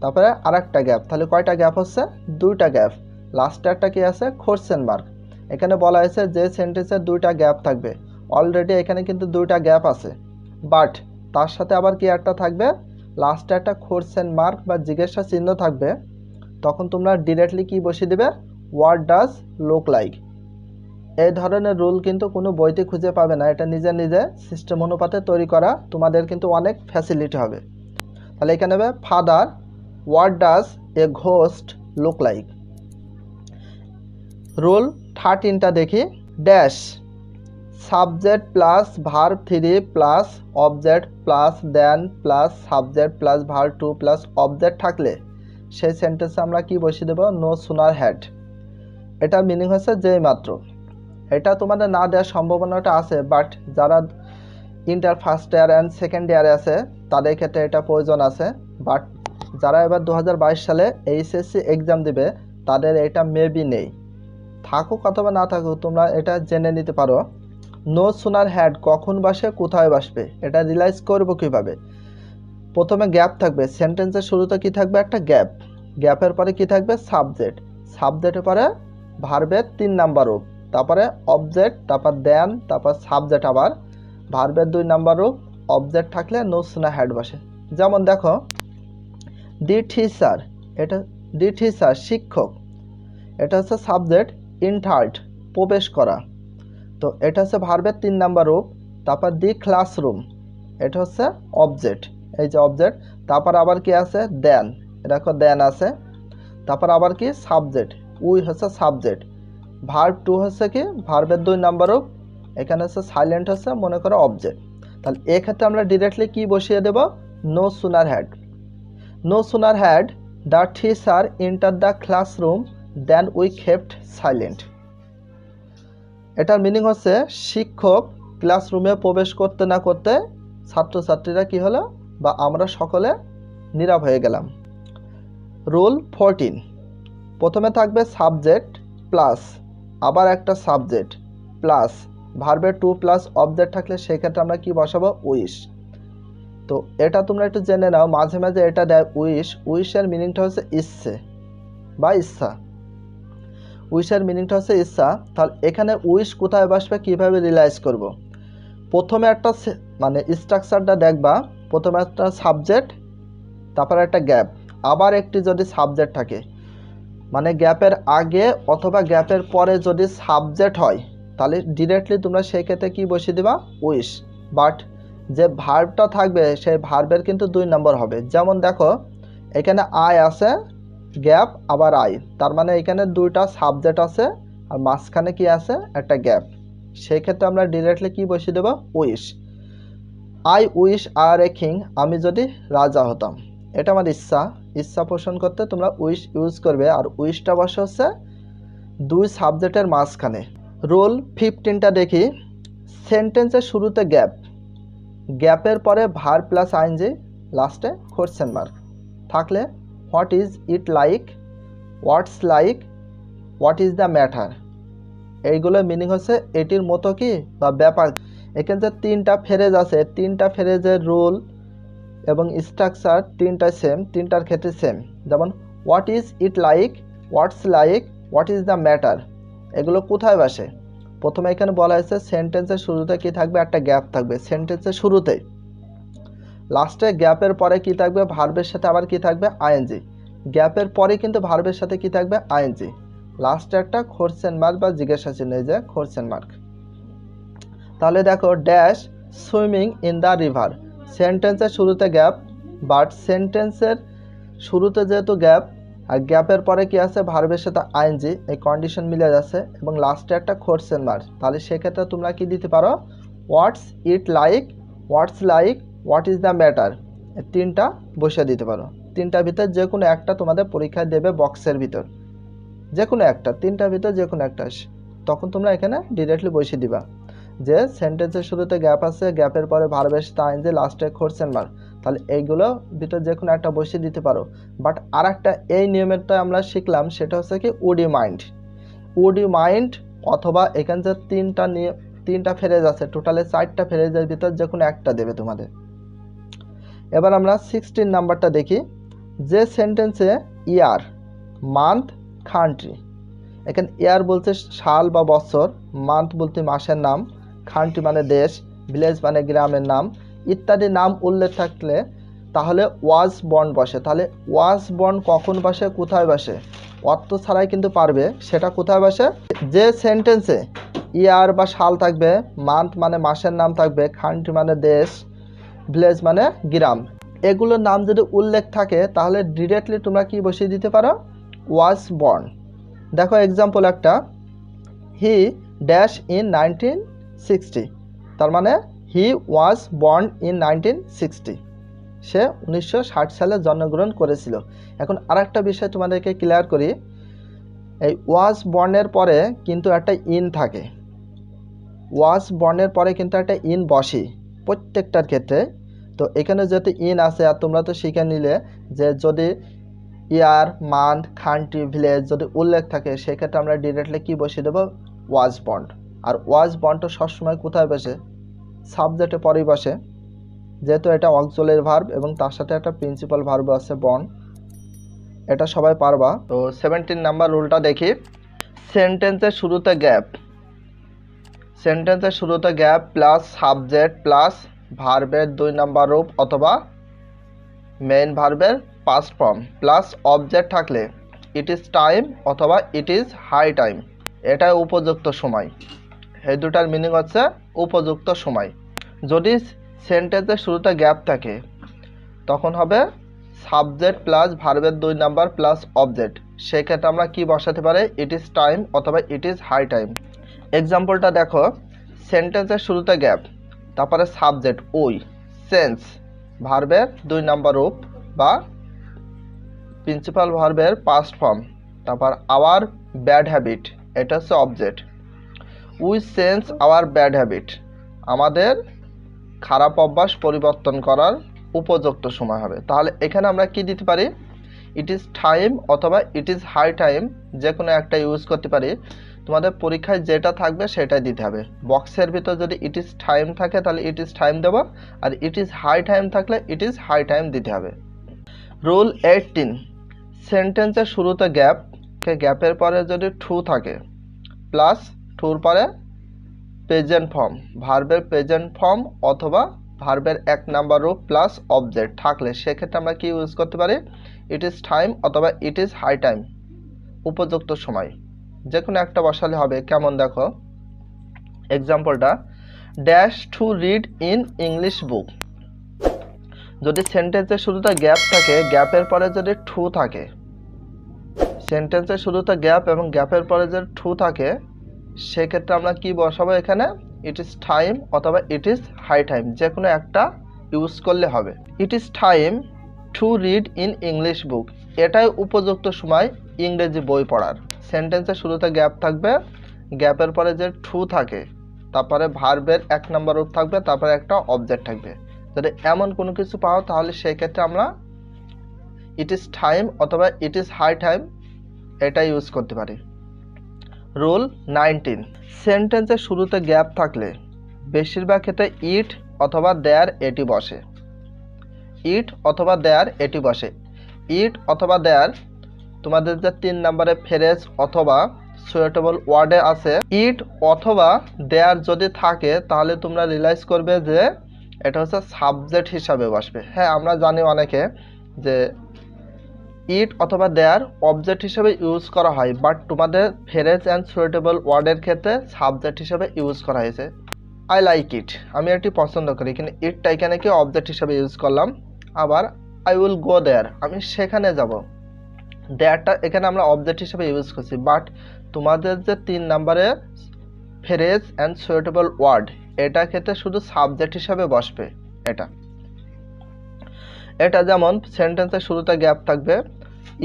তারপরে আর একটা গ্যাপ, তাহলে কয়টা গ্যাপ হচ্ছে, দুইটা গ্যাপ, লাস্টে একটা কি আছে, কোশ্চেন মার্ক। এখানে বলা হয়েছে যে সেন্টেন্সে দুইটা গ্যাপ থাকবে, অলরেডি এখানে কিন্তু দুইটা গ্যাপ আছে, বাট তার সাথে আবার কি একটা থাকবে, লাস্টে একটা কোশ্চেন মার্ক বা জিজ্ঞাসা চিহ্ন থাকবে, তখন তোমরা ডিরেক্টলি কি বসিয়ে দেবে, হোয়াট ডাজ লুক লাইক। এই ধরনের রুল কিন্তু কোনো বইতে খুঁজে পাবে না, এটা নিজে নিজে সিস্টেম অনুপাতে তৈরি করা, তোমাদের কিন্তু অনেক ফ্যাসিলিটি হবে। তাহলে এখানে হবে father, what does a ghost look like. Rule 13টা দেখি, dash subject plus verb 3 plus object plus then plus subject plus verb 2 plus object থাকলে সেই সেন্টেন্সে আমরা কি বসিয়ে দেবো, নো সুনার হ্যাড। এটার মিনিং হচ্ছে যেই মাত্র। এটা তোমাদের না দেওয়ার সম্ভাবনাটা আছে, বাট যারা inter first year and second ইয়ারে আছে তাদের ক্ষেত্রে এটা প্রয়োজন আছে। বাট যারা এবার 2022 সালে এইচএসসি এক্সাম দিবে তাদের এটা মেবি নেই, থাকুক অথবা না থাকুক তোমরা এটা জেনে নিতে পারো। নো সুনার হ্যাড কখন বসে, কোথায় বসবে, এটা রিয়েলাইজ করবো কীভাবে। প্রথমে গ্যাপ থাকবে, সেন্টেন্সের শুরুতে কি থাকবে, একটা গ্যাপ, গ্যাপের পরে কি থাকবে, সাবজেক্ট, সাবজেক্টের পরে ভার্বের 3 নাম্বার রূপ, তারপরে অবজেক্ট, তারপর দেন, তারপর সাবজেক্ট, আবার ভার্বের 2 নাম্বার রূপ, অবজেক্ট থাকলে নো সুনার হ্যাড বসে। যেমন দেখো দি টিচার, এটা দি টিচার শিক্ষক, এটা হচ্ছে সাবজেক্ট। ইন্টার্ড প্রবেশ করা, তো এটা হচ্ছে ভার্বের 3 নাম্বার রূপ। তারপর দি ক্লাসরুম, এটা হচ্ছে অবজেক্ট, এই যে অবজেক্ট। তারপর আবার কি আছে, দেন, দেখো দেন আছে। তারপর আবার কি সাবজেক্ট, উই হচ্ছে সাবজেক্ট। ভার্ব টু হচ্ছে কি ভার্বের 2 নাম্বার রূপ। এখানে হচ্ছে সাইলেন্ট হচ্ছে মনে করো অবজেক্ট। তাহলে এক্ষেত্রে আমরা ডিরেক্টলি কি বসিয়ে দেব, no sooner had. No sooner had the teacher enter the classroom then we kept silent. এটার মিনিং হচ্ছে শিক্ষক ক্লাসরুমে প্রবেশ করতে না করতে ছাত্রছাত্রীরা কি হলো বা আমরা সকলে নীরব হয়ে গেলাম। রুল 14, প্রথমে থাকবে সাবজেক্ট প্লাস আবার একটা সাবজেক্ট প্লাস ভার্বের 2 প্লাস অবজেক্ট থাকলে সেক্ষেত্রে আমরা কি বসাবো, উইশ। তো এটা তোমরা একটু জেনে নাও, মাঝে মাঝে এটা দেয় উইশ। উইশের মিনিংটা হচ্ছে ইচ্ছে বা ইচ্ছা। উইশের মিনিংটা হচ্ছে ইচ্ছা। তাহলে এখানে উইশ কোথায় বসবে, কীভাবে রিয়েলাইজ করব। প্রথমে একটা মানে স্ট্রাকচারটা দেখবা, প্রথমে একটা সাবজেক্ট, তারপর একটা গ্যাপ, আবার একটি যদি সাবজেক্ট থাকে, মানে গ্যাপের আগে অথবা গ্যাপের পরে যদি সাবজেক্ট হয় তাহলে ডিরেক্টলি তোমরা সেই ক্ষেত্রে কী বসিয়ে দেবা, উইশ। বাট যে ভার্বটা থাকবে সেই ভার্বের কিন্তু 2 নম্বর হবে। যেমন দেখো এখানে আই আছে, গ্যাপ আবার আই, তার মানে এখানে 2টা সাবজেক্ট আছে আর মাঝখানে কি আছে, একটা গ্যাপ। সেই ক্ষেত্রে আমরা ডিরেক্টলি কি বসিয়ে দেব, wish. I wish are a king, আমি যদি রাজা হতাম, এটা আমার ইচ্ছা। ইচ্ছা পোষণ করতে তোমরা উইশ ইউজ করবে, আর উইশটা বসে হচ্ছে 2 সাবজেক্টের মাঝখানে। রুল 15টা দেখি। সেন্টেন্সের শুরুতে গ্যাপ, গ্যাপের পরে ভার্ব প্লাস আইএনজি, লাস্টে কোয়েশ্চেন মার্ক থাকলে what is it like, what's like, what is the matter, এইগুলোর মিনিং হচ্ছে এটির মতো কি বা ব্যাপার। এখানে যে 3টা ফ্রেজ আছে, 3টা ফ্রেজের রুল এবং স্ট্রাকচার 3টা সেম, 3টার ক্ষেত্রে সেম। যেমন what is it like, what's like, what is the matter, এগুলো কোথায় বসে। প্রথমে এখানে বলা হয়েছে সেন্টেন্সের শুরুতে কি থাকবে, একটা গ্যাপ থাকবে সেন্টেন্সের শুরুতে। লাস্টে গ্যাপের পরে কি থাকবে, ভার্বের সাথে আবার কি থাকবে, আইএনজি। গ্যাপের পরে কিন্তু ভার্বের সাথে কি থাকবে, আইএনজি। লাস্টে একটা কোয়েশ্চেন মার্ক বা জিজ্ঞাসা চিহ্ন, এই যে কোয়েশ্চেন মার্ক। তাহলে দেখো dash swimming in the river, সেন্টেন্সের শুরুতে গ্যাপ, বাট সেন্টেন্সের শুরুতে যেহেতু গ্যাপ আর গ্যাপের পরে কি আছে, ভার্বের সাথে আইএনজি, এই কন্ডিশন মিলে যাচ্ছে এবং লাস্টে একটা কোয়েশ্চেন মার্ক। তাহলে সেক্ষেত্রে তোমরা কি দিতে পারো, what's it like, what's like, what is the matter, 3টা বসিয়ে দিতে পারো। 3টার ভিতর যে কোনো একটা তোমাদের পরীক্ষায় দেবে বক্সের ভিতর, যে কোনো একটা, 3টার ভিতর যে কোনো একটা, তখন তোমরা এখানে ডিরেক্টলি বসিয়ে দিবা যে সেন্টেন্সের শুরুতে গ্যাপ আছে, গ্যাপের পরে ভার্বের সাথে আইএনজি, লাস্টে কোয়েশ্চেন মার্ক। তাহলে এইগুলো ভিতর যে কোনো একটা বসিয়ে দিতে পারো। বাট আর একটা এই নিয়মেরটা আমরা শিখলাম, সেটা হচ্ছে কি would you mind. Would you mind অথবা এখানে যে 3টা ফ্রেজ আছে, টোটালে 4টা ফ্রেজের ভিতর যে কোনো একটা দেবে তোমাদের। এবার আমরা 16 নাম্বারটা দেখি। যে সেন্টেন্সে ইয়ার, মান্থ, কান্ট্রি, এখানে ইয়ার বলতে সাল বা বছর, মান্থ বলতে মাসের নাম, কান্ট্রি মানে দেশ, ভিলেজ মানে গ্রামের নাম ইত্যাদি নাম উল্লেখ থাকলে তাহলে ওয়াজ বর্ন বসে। তাহলে ওয়াজ বর্ন কখন বসে, কোথায় বসে, অর্থ ছাড়াই কিন্তু পারবে, সেটা কোথায় বসে। যে সেন্টেন্সে ইয়ার বা সাল থাকবে, মান্থ মানে মাসের নাম থাকবে, কান্ট্রি মানে দেশ, ভিলেজ মানে গ্রাম, এগুলোর নাম যদি উল্লেখ থাকে তাহলে ডিরেক্টলি তোমরা কি বসিয়ে দিতে পারো, ওয়াজ বর্ন। দেখো এক্সাম্পল একটা, হি ড্যাশ ইন 1960, তার মানে হি ওয়াজ বর্ন ইন 1960, সে 1960 সালে জন্মগ্রহণ করেছিল। এখন আরেকটা বিষয় তোমাদেরকে ক্লিয়ার করি, এই ওয়াজ বর্নের পরে কিন্তু একটা ইন থাকে, ওয়াজ বর্নের পরে কিন্তু একটা ইন বসে প্রত্যেকটার ক্ষেত্রে। তো এখানে যেহেতু ইন আছে আর তোমরা তো শিখে নিলে যে যদি ইয়ার, মান্থ, কান্ট্রি, ভিলেজ যদি উল্লেখ থাকে সেক্ষেত্রে আমরা ডিরেক্টলি কি বসিয়ে দেবো, ওয়াজ বন্ড। আর ওয়াজ বন্ডটা সবসময় কোথায় বসে, সাবজেক্টে পরেই বসে, যেহেতু এটা অক্সিলারি ভার্ব এবং তার সাথে একটা প্রিন্সিপাল ভার্ব আছে বন্ড, এটা সবাই পারবা। তো 17 নাম্বার রুলটা দেখি। সেন্টেন্সের শুরুতে গ্যাপ, সেন্টেন্সের শুরুতে গ্যাপ প্লাস সাবজেক্ট প্লাস ভার্বের 2 নাম্বার রূপ অথবা মেইন ভার্বের পাস্ট ফর্ম প্লাস অবজেক্ট থাকলে ইট ইজ টাইম অথবা ইট ইজ হাই টাইম, এটাই উপযুক্ত সময়। এই দুটার মিনিং হচ্ছে উপযুক্ত সময়। যদি সেন্টেন্সের শুরুতে গ্যাপ থাকে তখন হবে সাবজেক্ট প্লাস ভার্বের 2 নাম্বার প্লাস অবজেক্ট। সেক্ষেত্রে আমরা কি বসাতে পারি? ইট ইজ টাইম অথবা ইট ইজ হাই টাইম। এক্সাম্পলটা দেখো, সেন্টেন্সের শুরুতে গ্যাপ, তারপরে সাবজেক্ট ওই, সেন্স ভার্বের 2 নাম্বার রূপ বা প্রিন্সিপাল ভার্বের পাস্ট ফর্ম, তারপর আওয়ার ব্যাড হ্যাবিট, এটা হচ্ছে object. We change our bad habit, আমাদের খারাপ অভ্যাস পরিবর্তন করার উপযুক্ত সময় হবে। তাহলে এখানে আমরা কি দিতে পারি? ইট ইজ টাইম অথবা ইট ইজ হাই টাইম, যে কোনো একটা ইউজ করতে পারি। তোমাদের পরীক্ষায় যেটা থাকবে সেটাই দিতে হবে। বক্সের ভিতর যদি ইট ইজ টাইম থাকে তাহলে ইট ইজ টাইম দেবো, আর ইট ইজ হাই টাইম থাকলে ইট ইজ হাই টাইম দিতে হবে। রুল 18, সেন্টেন্সের শুরুতে গ্যাপের পরে যদি টু থাকে প্লাস টুর পরে প্রেজেন্ট ফর্ম, ভার্বের প্রেজেন্ট ফর্ম অথবা ভার্বের 1 নাম্বার রূপ প্লাস অবজেক্ট থাকলে সেক্ষেত্রে আমরা কি ইউজ করতে পারি? ইট ইজ টাইম অথবা ইট ইজ হাই টাইম, উপযুক্ত সময়, যে কোনো একটা বসালে হবে। কেমন দেখো এক্সাম্পলটা, dash to read in English book. যদি সেন্টেন্সের শুরুতে গ্যাপ থাকে, গ্যাপের পরে যদি টু থাকে, সেন্টেন্সের শুরুতে গ্যাপ এবং গ্যাপের পরে যদি টু থাকে সেক্ষেত্রে আমরা কি বসাবো? এখানে ইট ইজ টাইম অথবা ইট ইজ হাই টাইম, যে কোনো একটা ইউজ করলে হবে। It is time to read in English বুক, এটাই উপযুক্ত সময় ইংরেজি বই পড়ার। সেন্টেন্সের শুরুতে গ্যাপ থাকবে, গ্যাপের পরে যে টু থাকে, তারপরে ভার্বের 1 নাম্বার রূপ থাকবে, তারপরে একটা অবজেক্ট থাকবে। যদি এমন কোনো কিছু পাও তাহলে সেক্ষেত্রে আমরা ইট ইজ টাইম অথবা ইট ইজ হাই টাইম এটা ইউজ করতে পারি। রুল 19, সেন্টেন্সের শুরুতে গ্যাপ থাকলে বেশিরভাগ ক্ষেত্রে ইট অথবা দেয়ার এটি বসে। ইট অথবা দেয়ার এটি বসে। ইট অথবা দেয়ার তোমাদের যে 3 নম্বরে ফ্রেজ অথবা সুইটেবল ওয়ার্ডে আছে, ইট অথবা দেয়ার যদি থাকে তাহলে তোমরা রিয়েলাইজ করবে যে এটা হচ্ছে সাবজেক্ট হিসাবে বসবে। হ্যাঁ, আমরা জানি অনেকে যে ইট অথবা দেয়ার অবজেক্ট হিসেবে ইউজ করা হয়, বাট তোমাদের ফ্রেজ অ্যান্ড সুইটেবল ওয়ার্ডের ক্ষেত্রে সাবজেক্ট হিসেবে ইউজ করা হয়েছে। আই লাইক ইট, আমি এটি পছন্দ করি, কিন্তু ইটটা এখানে কি অবজেক্ট হিসেবে ইউজ করলাম। আবার আই উইল গো দেয়ার, আমি সেখানে যাব, দেয়ারটা এখানে আমরা অবজেক্ট হিসেবে ইউজ করছি, বাট তোমাদের যে 3 নম্বরে ফ্রেজ অ্যান্ড সুইটেবল ওয়ার্ড, এটা ক্ষেত্রে শুধু সাবজেক্ট হিসেবে বসবে। এটা যেমন সেন্টেন্সের শুরুতে গ্যাপ থাকবে,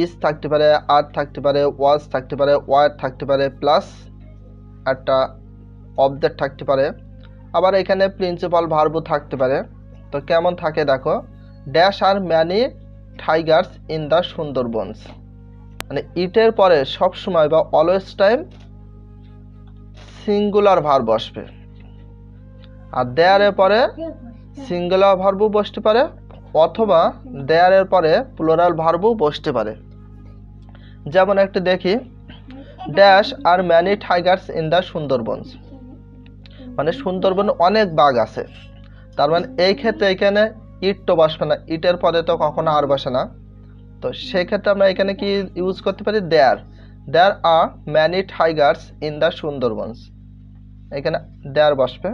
ইজ থাকতে পারে, আর থাকতে পারে, ওয়াজ থাকতে পারে, ওয়ার থাকতে পারে, প্লাস একটা অবজেক্ট থাকতে পারে। আবার এখানে প্রিন্সিপাল ভার্বও থাকতে পারে। তো কেমন থাকে দেখো, dash are many tigers in the Sundarbans, মানে ইটের পরে সবসময় বা অলওয়েজ টাইম সিঙ্গুলার ভার্ব বসবে, আর দেয়ারের পরে সিঙ্গুলার ভার্বও বসতে পারে অথবা দেয়ারের পরে প্লুরাল ভার্বও বসতে পারে। যেমন একটু দেখি, dash are many tigers in the Sundarbans, মানে সুন্দরবনে অনেক বাঘ আছে। তার মানে এই ক্ষেত্রে এখানে ইট তো বসবে না, ইটের পরে তো কখনো আর বসে না। তো সেক্ষেত্রে আমরা এখানে কি ইউজ করতে পারি? There are many tigers in the Sundarbans, এখানে দেয়ার বসবে।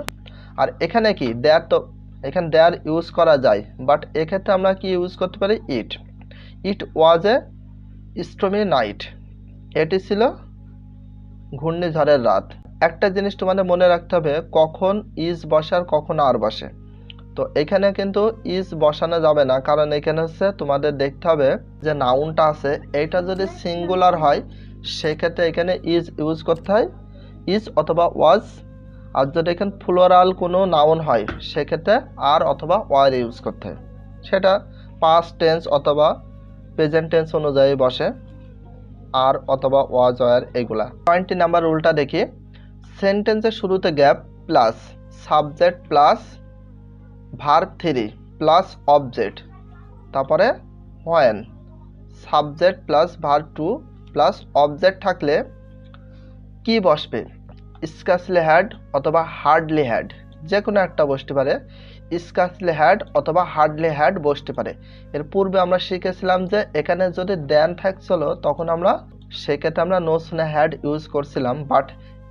আর এখানে কি দেয়ার, তো এখানে দেয়ার ইউজ করা যায়, বাট এক্ষেত্রে আমরা কি ইউজ করতে পারি? ইট ওয়াজ এ স্টর্মি নাইট, এটি ছিল ঘূর্ণিঝড়ের রাত। একটা জিনিস তোমাদের মনে রাখতে হবে, কখন ইজ বসে আর কখন আর বসে। তো এখানে কিন্তু ইজ বসানো যাবে না, কারণ এখানে হচ্ছে তোমাদের দেখতে হবে যে নাউনটা আছে এইটা যদি সিঙ্গুলার হয় সেক্ষেত্রে এখানে ইজ ইউজ করতে হয়, ইজ অথবা ওয়াজ। আর যদি এখানে প্লুরাল কোনো নাউন হয় সেক্ষেত্রে আর অথবা ওয়ার ইউজ করতে হয়, সেটা পাস্ট টেন্স অথবা প্রেজেন্ট টেন্স অনুযায়ী বসে, আর অথবা ওয়াজ ওয়ার এগুলা। 20 নাম্বার রুলটা দেখি, সেন্টেন্সের শুরুতে gap plus subject plus verb 3 plus object, তারপরে when subject plus verb 2 plus object থাকলে কি বসবে? স্কার্সলি হ্যাড অথবা হার্ডলি হ্যাড, যে কোনো একটা বসতে পারে। স্কার্সলি হ্যাড অথবা হার্ডলি হ্যাড বসতে পারে। এর পূর্বে আমরা শিখেছিলাম যে এখানে যদি দেন থাকছিল তখন আমরা সেক্ষেত্রে আমরা নো সুন হ্যাড ইউজ করছিলাম, বাট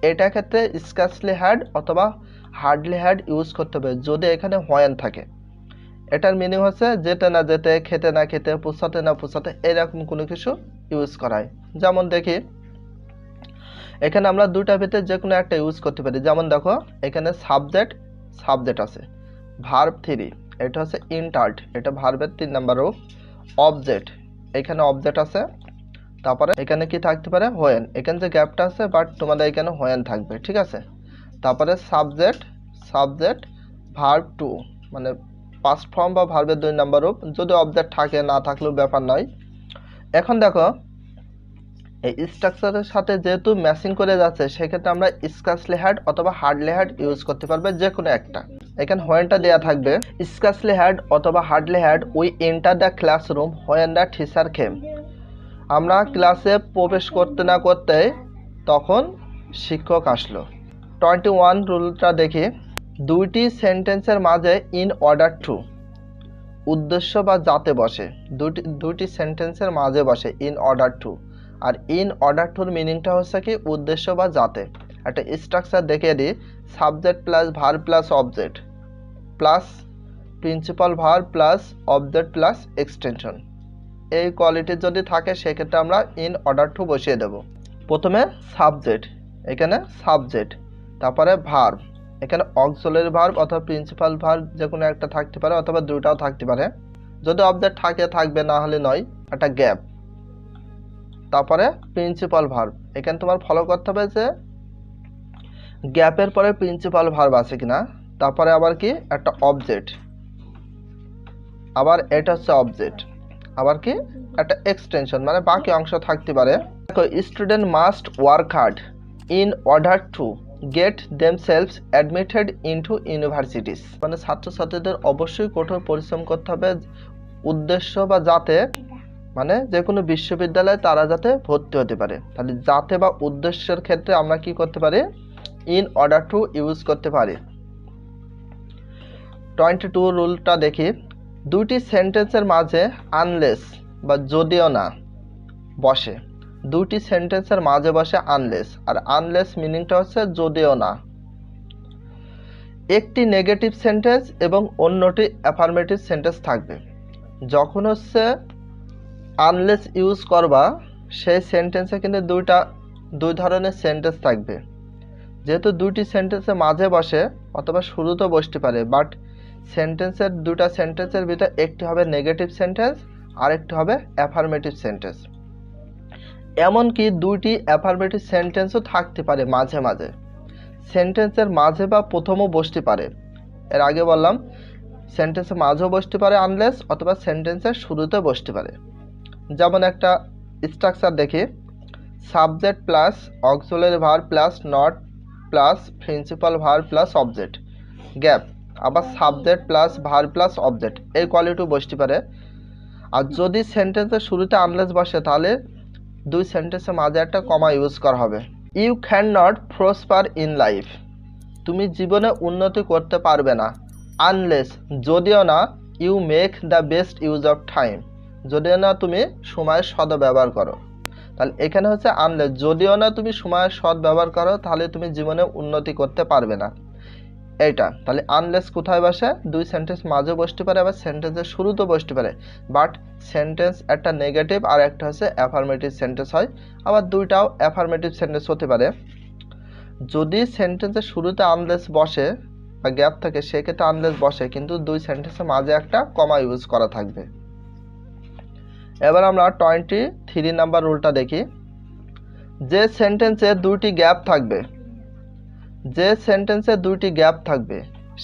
এটা ক্ষেত্রে স্কার্সলি হ্যাড অথবা হার্ডলি হ্যাড ইউজ করতে হবে যদি এখানে হোয়েন থাকে। এটার মিনিং হচ্ছে যেতে না যেতে, খেতে না খেতে, পোষাতে না পোষাতে, এরকম কোনো কিছু ইউজ করায়। যেমন দেখি এখানে আমরা দুইটার ভিতরে যে কোনো একটা ইউজ করতে পারি। যেমন দেখো এখানে সাবজেক্ট আছে, ভার্ব 3 এটা হচ্ছে ইন্টার্ড, এটা ভার্বের 3 নাম্বার রূপ। অবজেক্ট, এখানে অবজেক্ট আছে, তারপরে এখানে কি থাকতে পারে হোয়েন, এখানে যে গ্যাপটা আছে বাট তোমাদের এখানে হোয়েন থাকবে, ঠিক আছে। তারপরে সাবজেক্ট ভার্ব 2 মানে পাস্ট ফর্ম বা ভার্বের 2 নাম্বার রূপ, যদি অবজেক্ট থাকে না থাকলেও ব্যাপার নয়। এখন দেখো এই স্ট্রাকচারের সাথে যেহেতু ম্যাচিং করে যাচ্ছে সেক্ষেত্রে আমরা স্কার্সলি হ্যাড অথবা হার্ডলি হ্যাড ইউজ করতে পারবে যে কোনো একটা। এখানে হোয়েনটা দেওয়া থাকবে স্কার্সলি হ্যাড অথবা hardly had we enter the classroom when the teacher came. আমরা ক্লাসে প্রবেশ করতে না করতে তখন শিক্ষক আসলো। 21 রুলটা দেখি, দুইটি সেন্টেন্সের মাঝে ইন অর্ডার টু উদ্দেশ্য বা যাতে বসে, দুইটি সেন্টেন্সের মাঝে বসে ইন অর্ডার টু। আর ইন অর্ডার টুর মিনিংটা হচ্ছে কি উদ্দেশ্য বা যাতে। একটা স্ট্রাকচার দেখিয়ে দিই, subject plus verb plus object plus principal verb plus object plus extension, এই কোয়ালিটি যদি থাকে সেক্ষেত্রে আমরা ইন অর্ডার টু বসিয়ে দেব। প্রথমে সাবজেক্ট, এখানে সাবজেক্ট, তারপরে ভার্ব, এখানে অক্সিলারি ভার্ব অথবা প্রিন্সিপাল ভার্ব যে কোনো একটা থাকতে পারে অথবা দুটাও থাকতে পারে, যদি অবজেক্ট থাকে থাকবে, না হলে নয়। একটা গ্যাপ, তারপরে প্রিন্সিপাল ভার্ব, এখানে তোমার ফলো করতে হবে যে গ্যাপের পরে প্রিন্সিপাল ভার্ব আছে কিনা। তারপরে আবার কি একটা অবজেক্ট, আবার এটা হচ্ছে অবজেক্ট, আবার কি একটা এক্সটেনশন, মানে বাকি অংশ থাকতে পারে। দেখো student must work hard in order to get themselves admitted into universities, মানে ছাত্রছাত্রীদের অবশ্যই কঠোর পরিশ্রম করতে হবে উদ্দেশ্য বা যাতে, মানে যে কোনো বিশ্ববিদ্যালয়ে তারা যাতে ভর্তি হতে পারে। তাহলে যাতে বা উদ্দেশ্যের ক্ষেত্রে আমরা কি করতে পারি ইন অর্ডার টু ইউজ করতে পারি। 22 রুলটা দেখি, দুইটি সেন্টেন্সের মাঝে আনলেস বা যদিও না বসে, দুইটি সেন্টেন্সের মাঝে বসে আনলেস, আর আনলেস মিনিংটা হচ্ছে যদিও না। একটি নেগেটিভ সেন্টেন্স এবং অন্যটি অ্যাফার্মেটিভ সেন্টেন্স থাকবে। যখন হচ্ছে আনলেস ইউজ করবা সেই সেন্টেন্সে কিন্তু দুই ধরনের সেন্টেন্স থাকবে। যেহেতু দুইটি সেন্টেন্সের মাঝে বসে অথবা শুরুতে বসতে পারে, বাট দুটা সেন্টেন্সের ভিতরে একটি হবে নেগেটিভ সেন্টেন্স আর একটি হবে অ্যাফার্মেটিভ সেন্টেন্স। এমনকি দুইটি অ্যাফার্মেটিভ সেন্টেন্সও থাকতে পারে মাঝে মাঝে, সেন্টেন্সের মাঝে বা প্রথমও বসতে পারে। এর আগে বললাম সেন্টেন্সের মাঝেও বসতে পারে আনলেস, অথবা সেন্টেন্সের শুরুতে বসতে পারে। যেমন একটা স্ট্রাকচার দেখি, subject plus auxiliary verb plus not plus principal verb plus object gap, আবার subject plus verb plus object, এই কোয়ালিটিও বসতে পারে। আর যদি সেন্টেন্সের শুরুতে আনলেস বসে তাহলে দুই সেন্টেন্সের মাঝে একটা কমা ইউজ করা হবে। You can not prosper in life, তুমি জীবনে উন্নতি করতে পারবে না আনলেস যদিও না you make the best use of time, যদিও না তুমি সময়ের সদ্ব্যবহার করো। তাহলে এখানে হচ্ছে আনলেস, যদিও না তুমি সময়ের সদ্ব্যবহার করো তাহলে তুমি জীবনে উন্নতি করতে পারবে না, এইটা। তাহলে আনলেস কোথায় বসে দুই সেন্টেন্স মাঝে বসতে পারে, আবার সেন্টেন্সের শুরুতে বসতে পারে, বাট সেন্টেন্স একটা নেগেটিভ আর একটা হচ্ছে অ্যাফার্মেটিভ সেন্টেন্স হয়, আবার দুইটাও অ্যাফার্মেটিভ সেন্টেন্স হতে পারে। যদি সেন্টেন্সের শুরুতে আনলেস বসে বা গ্যাপ থাকে সেক্ষেত্রে আনলেস বসে, কিন্তু দুই সেন্টেন্সের মাঝে একটা কমা ইউজ করা থাকবে। এবার আমরা 23 নাম্বার রুলটা দেখি, যে সেন্টেন্সে দুইটি গ্যাপ থাকবে,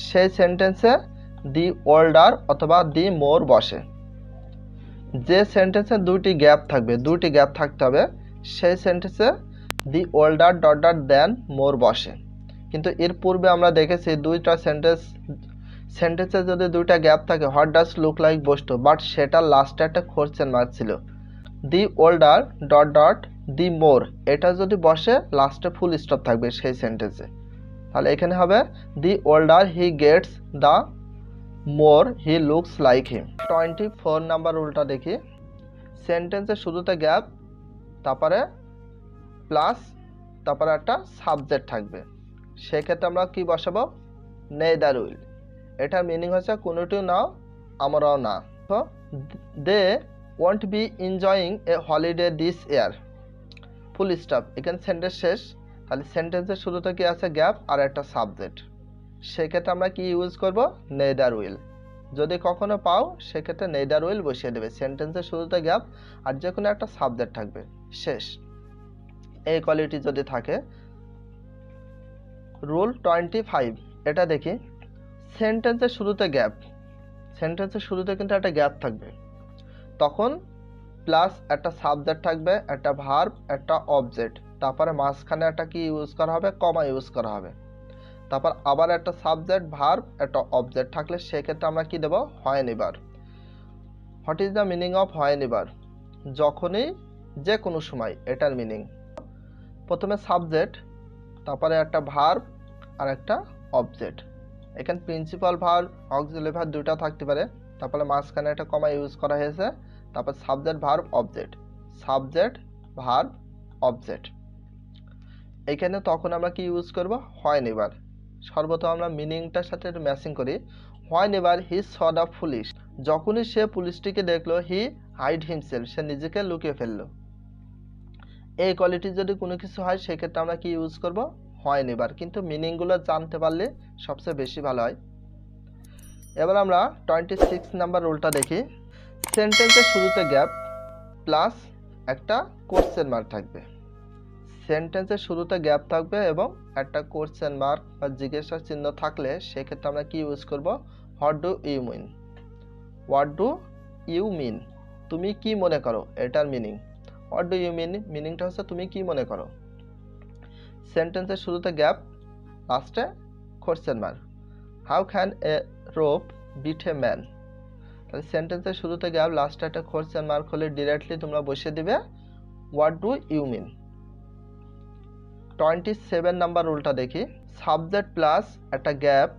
সেই সেন্টেন্সে দি ওল্ডার অথবা দি মোর বসে। যে সেন্টেন্সে দুইটি গ্যাপ থাকতে হবে সেই সেন্টেন্সে দি ওল্ডার ডট ডট দেন মোর বসে। কিন্তু এর পূর্বে আমরা দেখেছি দুইটা সেন্টেন্সে যদি দুইটা গ্যাপ থাকে হোয়াট ডাজ লুক লাইক বসতো, বাট সেটা লাস্টে একটা কোশ্চেন মার্ক ছিল। দি ওল্ডার ডট ডট দি মোর, এটা যদি বসে লাস্টে ফুল স্টপ থাকবে সেই সেন্টেন্সে। তাহলে এখানে হবে the older he gets the more he looks like him. 24 number রুলটা দেখি। সেন্টেন্সের শুরুতে গ্যাপ, তারপরে প্লাস, তারপরে একটা সাবজেক্ট থাকবে। সেক্ষেত্রে আমরা কি বসাবো? Neither will. এটার মিনিং হচ্ছে কোনোটিও নাও, আমরাও না। তো they won't be enjoying a holiday this year, full stop. এখানে সেন্টেন্স শেষ। তাহলে সেন্টেন্সের শুরুতে কি আছে? গ্যাপ আর একটা সাবজেক্ট। সেক্ষেত্রে আমরা কি ইউজ করব? Neither will. যদি কখনো পাও সেক্ষেত্রে নেইদার উইল বসিয়ে দেবে। সেন্টেন্সের শুরুতে গ্যাপ আর যে কোনো একটা সাবজেক্ট থাকবে, শেষ। এই কোয়ালিটি যদি থাকে। রুল 25, এটা দেখি। সেন্টেন্সের শুরুতে গ্যাপ, সেন্টেন্সের শুরুতে কিন্তু একটা গ্যাপ থাকবে, তখন প্লাস একটা সাবজেক্ট থাকবে, একটা ভার্ব, একটা অবজেক্ট, তারপরে মাঝখানে একটা কি ইউজ করা হবে? কমা ইউজ করা হবে। তারপর আবার একটা সাবজেক্ট, ভার্ব, একটা অবজেক্ট থাকলে সেক্ষেত্রে আমরা কি দেব? হয় ever. What is the meaning of হয় এভার? যখনই, যে কোনো সময়, এটার মিনিং। প্রথমে সাবজেক্ট, তারপরে একটা ভার্ব আর একটা অবজেক্ট। এখানে প্রিন্সিপাল ভার্ব, অক্সিলারি ভার্ব দুটো থাকতে পারে। তারপরে মাঝখানে একটা কমা ইউজ করা হয়েছে। তারপর subject, verb, object, subject, verb, object. এখানে তখন আমরা কি ইউজ করব? হয় নেভার। সর্বপ্রথম আমরা মিনিংটার সাথে একটু ম্যাচিং করি। হয় never he saw the police, যখনই সে পুলিশটিকে দেখলো, হি হাইড হিমসেলফ, সে নিজেকে লুকিয়ে ফেললো। এই কোয়ালিটি যদি কোনো কিছু হয় সেক্ষেত্রে আমরা কি ইউজ করব? হয় নেভার। কিন্তু মিনিংগুলো জানতে পারলে সবচেয়ে বেশি ভালো হয়। এবার আমরা 26 নাম্বার রুলটা দেখি। সেন্টেন্সের শুরুতে গ্যাপ প্লাস একটা কোশ্চেন মার্ক থাকবে। সেন্টেন্সের শুরুতে গ্যাপ থাকবে এবং একটা কোশ্চেন মার্ক বা জিজ্ঞাসা চিহ্ন থাকলে সেক্ষেত্রে আমরা কি ইউজ করব? What do you mean. What do you mean, তুমি কি মনে করো, এটার meaning. What do you mean, মিনিংটা হচ্ছে তুমি কি মনে করো। সেন্টেন্সের শুরুতে গ্যাপ, লাস্টে question mark. How can a rope bit a man. তাহলে সেন্টেন্সের শুরুতে গ্যাপ, লাস্টে একটা কোশ্চেন মার্ক হলে ডিরেক্টলি তোমরা বসিয়ে দিবে what do you mean. 27 number রুলটা দেখি। সাবজেক্ট প্লাস একটা gap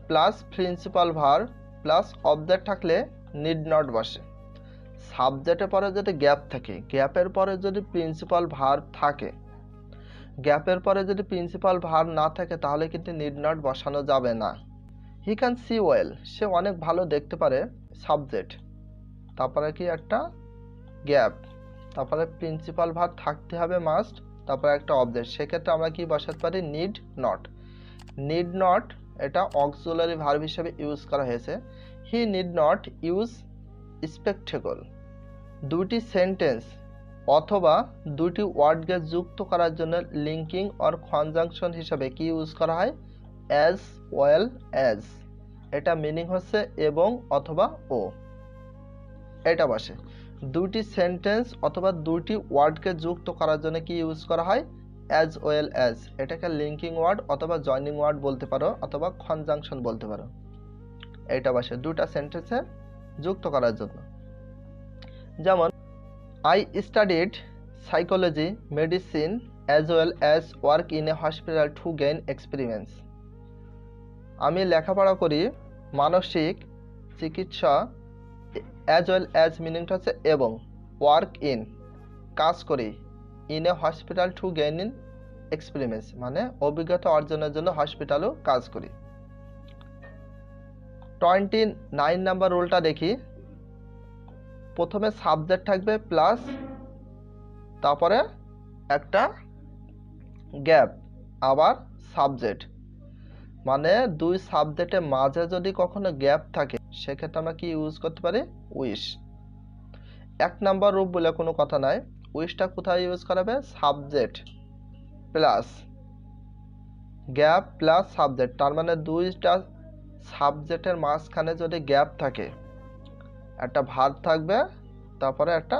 plus principal verb plus object থাকলে নিড নট বসে। সাবজেক্টের পরে যদি গ্যাপ থাকে, গ্যাপের পরে যদি প্রিন্সিপাল ভার্ব থাকে, গ্যাপের পরে যদি প্রিন্সিপাল ভার্ব না থাকে তাহলে কিন্তু নিড নট বসানো যাবে না। হি ক্যান সি ওয়েল, সে অনেক ভালো দেখতে পারে, সাবজেক্ট, তারপরে কি একটা গ্যাপ, তারপরে প্রিন্সিপাল ভার্ব থাকতে হবে মাস্ট, তারপরে একটা অবজেক্ট। সেক্ষেত্রে আমরা কি বসাতে পারি? Need not. নিড নট এটা অক্সিলারি ভার্ব হিসেবে ইউজ করা হয়েছে। He need not use spectacle. দুটি সেন্টেন্স অথবা দুটি ওয়ার্ডকে যুক্ত করার জন্য লিঙ্কিং অর কনজাংশন হিসাবে কি ইউজ করা হয়? As well as. এটা মিনিং হচ্ছে এবং অথবা ও, এটা বসে। দুটি সেন্টেন্স অথবা দুটি ওয়ার্ডকে যুক্ত করার জন্য কি ইউজ করা হয়? As well as. এটাকে লিঙ্কিং ওয়ার্ড অথবা জয়নিং ওয়ার্ড বলতে পারো অথবা কনজাংশন বলতে পারো। এটা বসে দুটা সেন্টেন্সে যুক্ত করার জন্য। যেমন I studied psychology, medicine as well as work in a hospital to gain experience. আমি লেখাপড়া করি মানসিক চিকিৎসা, as well as মিনিংটা হচ্ছে এবং, work in কাজ করি, in a hospital to gain experience মানে অভিজ্ঞতা অর্জনের জন্য হসপিটালেও কাজ করি। 29 নাম্বার রুলটা দেখি। প্রথমে সাবজেক্ট থাকবে প্লাস, তারপরে একটা গ্যাপ, আবার সাবজেক্ট, মানে দুই সাবজেক্টের মাঝে যদি কখনো গ্যাপ থাকে সেক্ষেত্রে আমরা কি ইউজ করতে পারি? উইশ। 1 নাম্বার রূপ বলে কোনো কথা নাই। উইশটা কোথায় ইউজ করা হবে? Subject plus gap plus subject, তার মানে দুইটা সাবজেক্টের মাঝখানে যদি গ্যাপ থাকে, একটা ভার্ব থাকবে, তারপরে একটা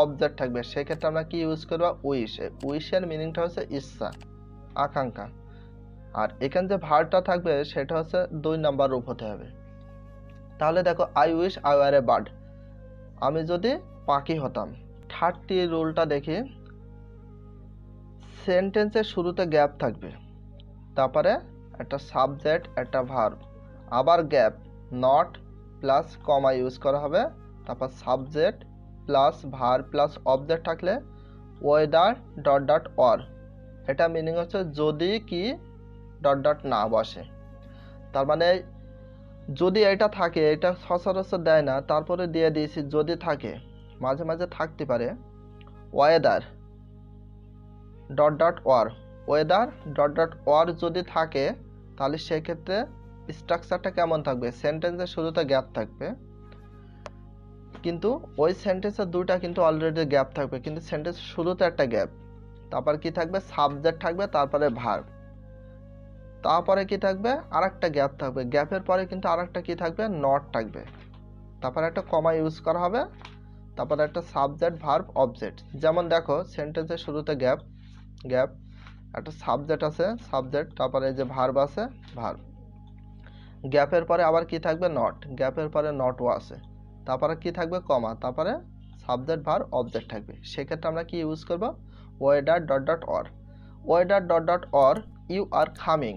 অবজেক্ট থাকবে, সেক্ষেত্রে আমরা কি ইউজ করবো? উইশ। উইশের মিনিংটা হচ্ছে ইচ্ছা, আকাঙ্ক্ষা। আর এখানে যে ভার্বটা থাকবে সেটা হচ্ছে 2 নাম্বার রূপ হতে হবে। তাহলে দেখো, I wish I were a bird, আমি যদি পাখি হতাম। 30 রুলটা দেখি। সেন্টেন্সের শুরুতে গ্যাপ থাকবে, তারপরে একটা সাবজেক্ট, একটা ভার্ব, আবার gap, not plus comma use করা হবে, তারপর subject plus verb plus object থাকলে ওয়েদার ডট ডট অর, এটা মিনিং হচ্ছে যদি কি ডট ডট না বসে। তার মানে যদি এটা থাকে, এটা সচরাচর দেয় না, তারপরে দিয়ে দিয়েছি যদি থাকে, মাঝে মাঝে থাকতে পারে weather dot dot or, whether dot dot or যদি থাকে তাহলে সেক্ষেত্রে স্ট্রাকচারটা কেমন থাকবে, সেন্টেন্সের শুরুতে গ্যাপ থাকবে, কিন্তু ওই সেন্টেন্সের দুইটা কিন্তু অলরেডি গ্যাপ থাকবে, কিন্তু সেন্টেন্সের শুরুতে একটা গ্যাপ, তারপর কি থাকবে সাবজেক্ট থাকবে, তারপরে ভার্ব, তারপরে কি থাকবে আরেকটা গ্যাপ থাকবে, গ্যাপের পরে কিন্তু আরেকটা কি থাকবে নট থাকবে, তারপরে একটা কমা ইউজ করা হবে, তারপরে একটা সাবজেক্ট ভার্ব অবজেক্ট। যেমন দেখো সেন্টেন্সের শুরুতে গ্যাপ, গ্যাপ, একটা সাবজেক্ট আছে সাবজেক্ট, তারপরে এই যে ভার্ব আছে ভার্ব, গ্যাপের পরে আবার কি থাকবে নট, গ্যাপের পরে নটও আছে, তারপরে কি থাকবে কমা, তারপরে সাবজেক্ট ভার্ব অবজেক্ট থাকবে। সেক্ষেত্রে আমরা কি ইউজ করব whether dot dot or, whether dot dot or you are coming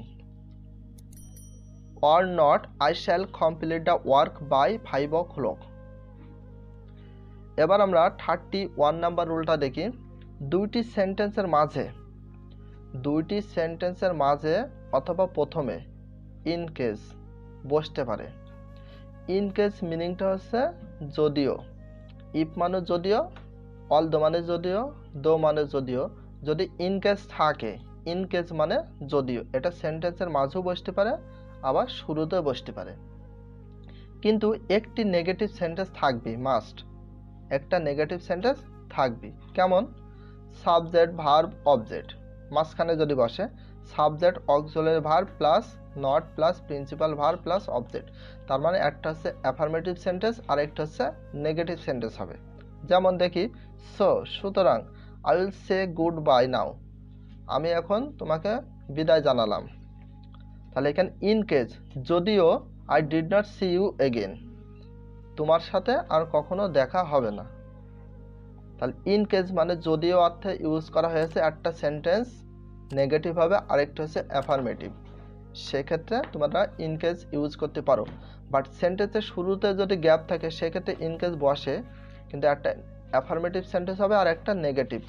or not I shall complete the work by 5 o'clock। এবার আমরা 31 নাম্বার রুলটা দেখি। দুইটি সেন্টেন্সের মাঝে অথবা প্রথমে ইন কেস বসতে পারে। ইন কেস মিনিংটা হচ্ছে যদিও, ইফ মানে যদিও, অল দো মানে যদিও, দো মানে যদিও, যদি ইন কেস থাকে, ইন কেস মানে যদিও, এটা সেন্টেন্সের মাঝেও বসতে পারে আবার শুরুতেও বসতে পারে, কিন্তু একটি নেগেটিভ সেন্টেন্স থাকবে, মাস্ট একটা নেগেটিভ সেন্টেন্স থাকবে। কেমন, সাবজেক্ট ভার্ব অবজেক্ট মাঝখানে যদি বসে, subject auxiliary verb plus not plus principal verb plus object, তার মানে একটা হচ্ছে অ্যাফার্মেটিভ সেন্টেন্স আর একটা হচ্ছে নেগেটিভ সেন্টেন্স হবে। যেমন দেখি, সুতরাং I will say goodbye now, আমি এখন তোমাকে বিদায় জানালাম। তাহলে এখানে ইন কেস যদিও I did not see you again, তোমার সাথে আর কখনো দেখা হবে না। তাহলে ইন কেস মানে যদিও অর্থে ইউজ করা হয়েছে একটা সেন্টেন্স নেগেটিভ হবে, আরেকটা হচ্ছে অ্যাফার্মেটিভ, সেক্ষেত্রে তোমরা ইন কেস ইউজ করতে পারো। বাট সেন্টেন্সের শুরুতে যদি গ্যাপ থাকে সেক্ষেত্রে ইন কেস বসে, কিন্তু একটা অ্যাফার্মেটিভ সেন্টেন্স হবে আর একটা নেগেটিভ,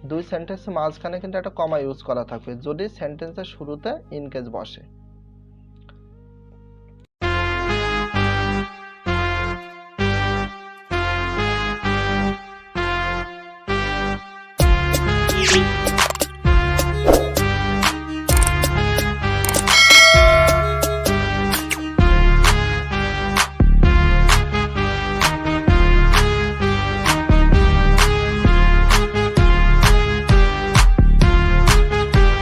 দুই সেন্টেন্সের মাঝখানে কিন্তু একটা কমা ইউজ করা থাকবে যদি সেন্টেন্সের শুরুতে ইন কেস বসে।